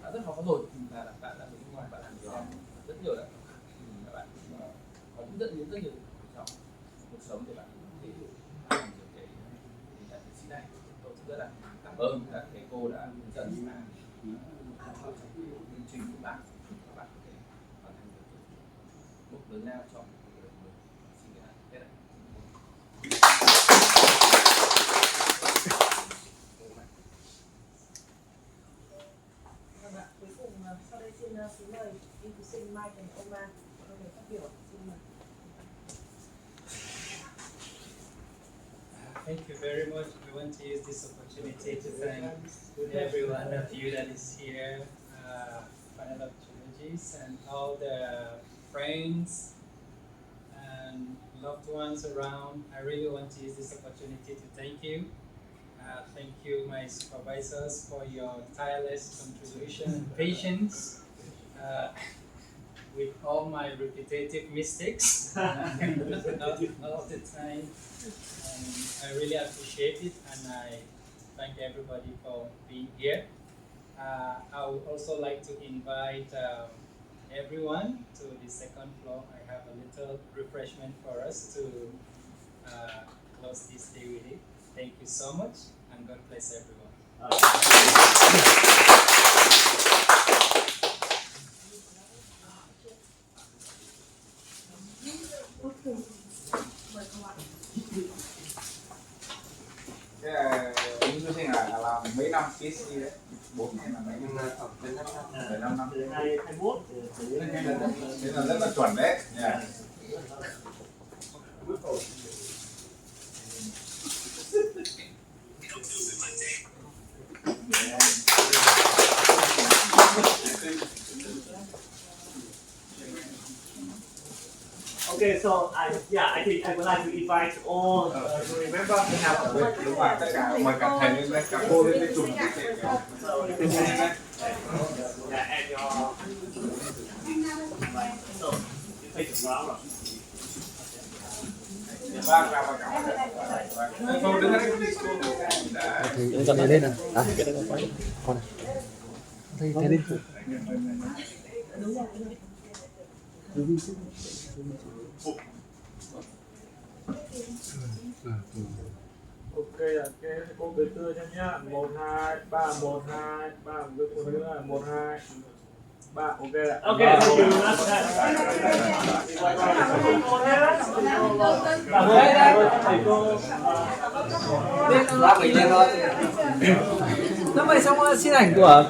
đã rất khó rồi, là bạn đã ở nước ngoài, bạn làm Việt Nam rất nhiều đấy, bạn có rất nhiều trong cuộc sống để bạn có thể làm được cái tiến sĩ này. Tôi rất là cảm ơn các thầy cô đã hướng dẫn và chương trình của bạn có thể hoàn thành được mục lớn lao trong cuộc đời mình. Xin hết ạ. Vâng ạ, cuối cùng sau đây xin kính mời nghiên cứu sinh Mike và Omar có lời phát biểu. Xin mời. Thank you very much. We want to use this opportunity to thank every one of you that is here, panel of trilogies, and all the friends and loved ones around. I really want to use this opportunity to thank you. Thank you, my supervisors, for your tireless contribution and patience with all my repetitive mistakes all of the time. I really appreciate it, and I thank everybody for being here. I would also like to invite everyone to the second floor. I have a little refreshment for us to close this day with it. Thank you so much, and God bless everyone. Cái nghiên cứu sinh là làm mấy năm PhD đấy? 4 hay là mấy năm? 15 năm. Từ 21 Thế là rất là chuẩn đấy. Yeah. Okay, so I think I would like to invite all to remember to have Đúng rồi, tất cả mời cả thầy lên, cả cô lên cái chụp cái thể and your so you take the flower. Vâng, chào cả. Cô đứng đấy. Thì con này lên à? À, cái này con quay. Con này. Thầy lên. Ok, cái cô gửi tươi cho nhá. 1 2 3 1 2 3 một cô nữa 1 2 3 ok ạ. Ok, thank you. Thầy cô. Nó vậy xong xin ảnh của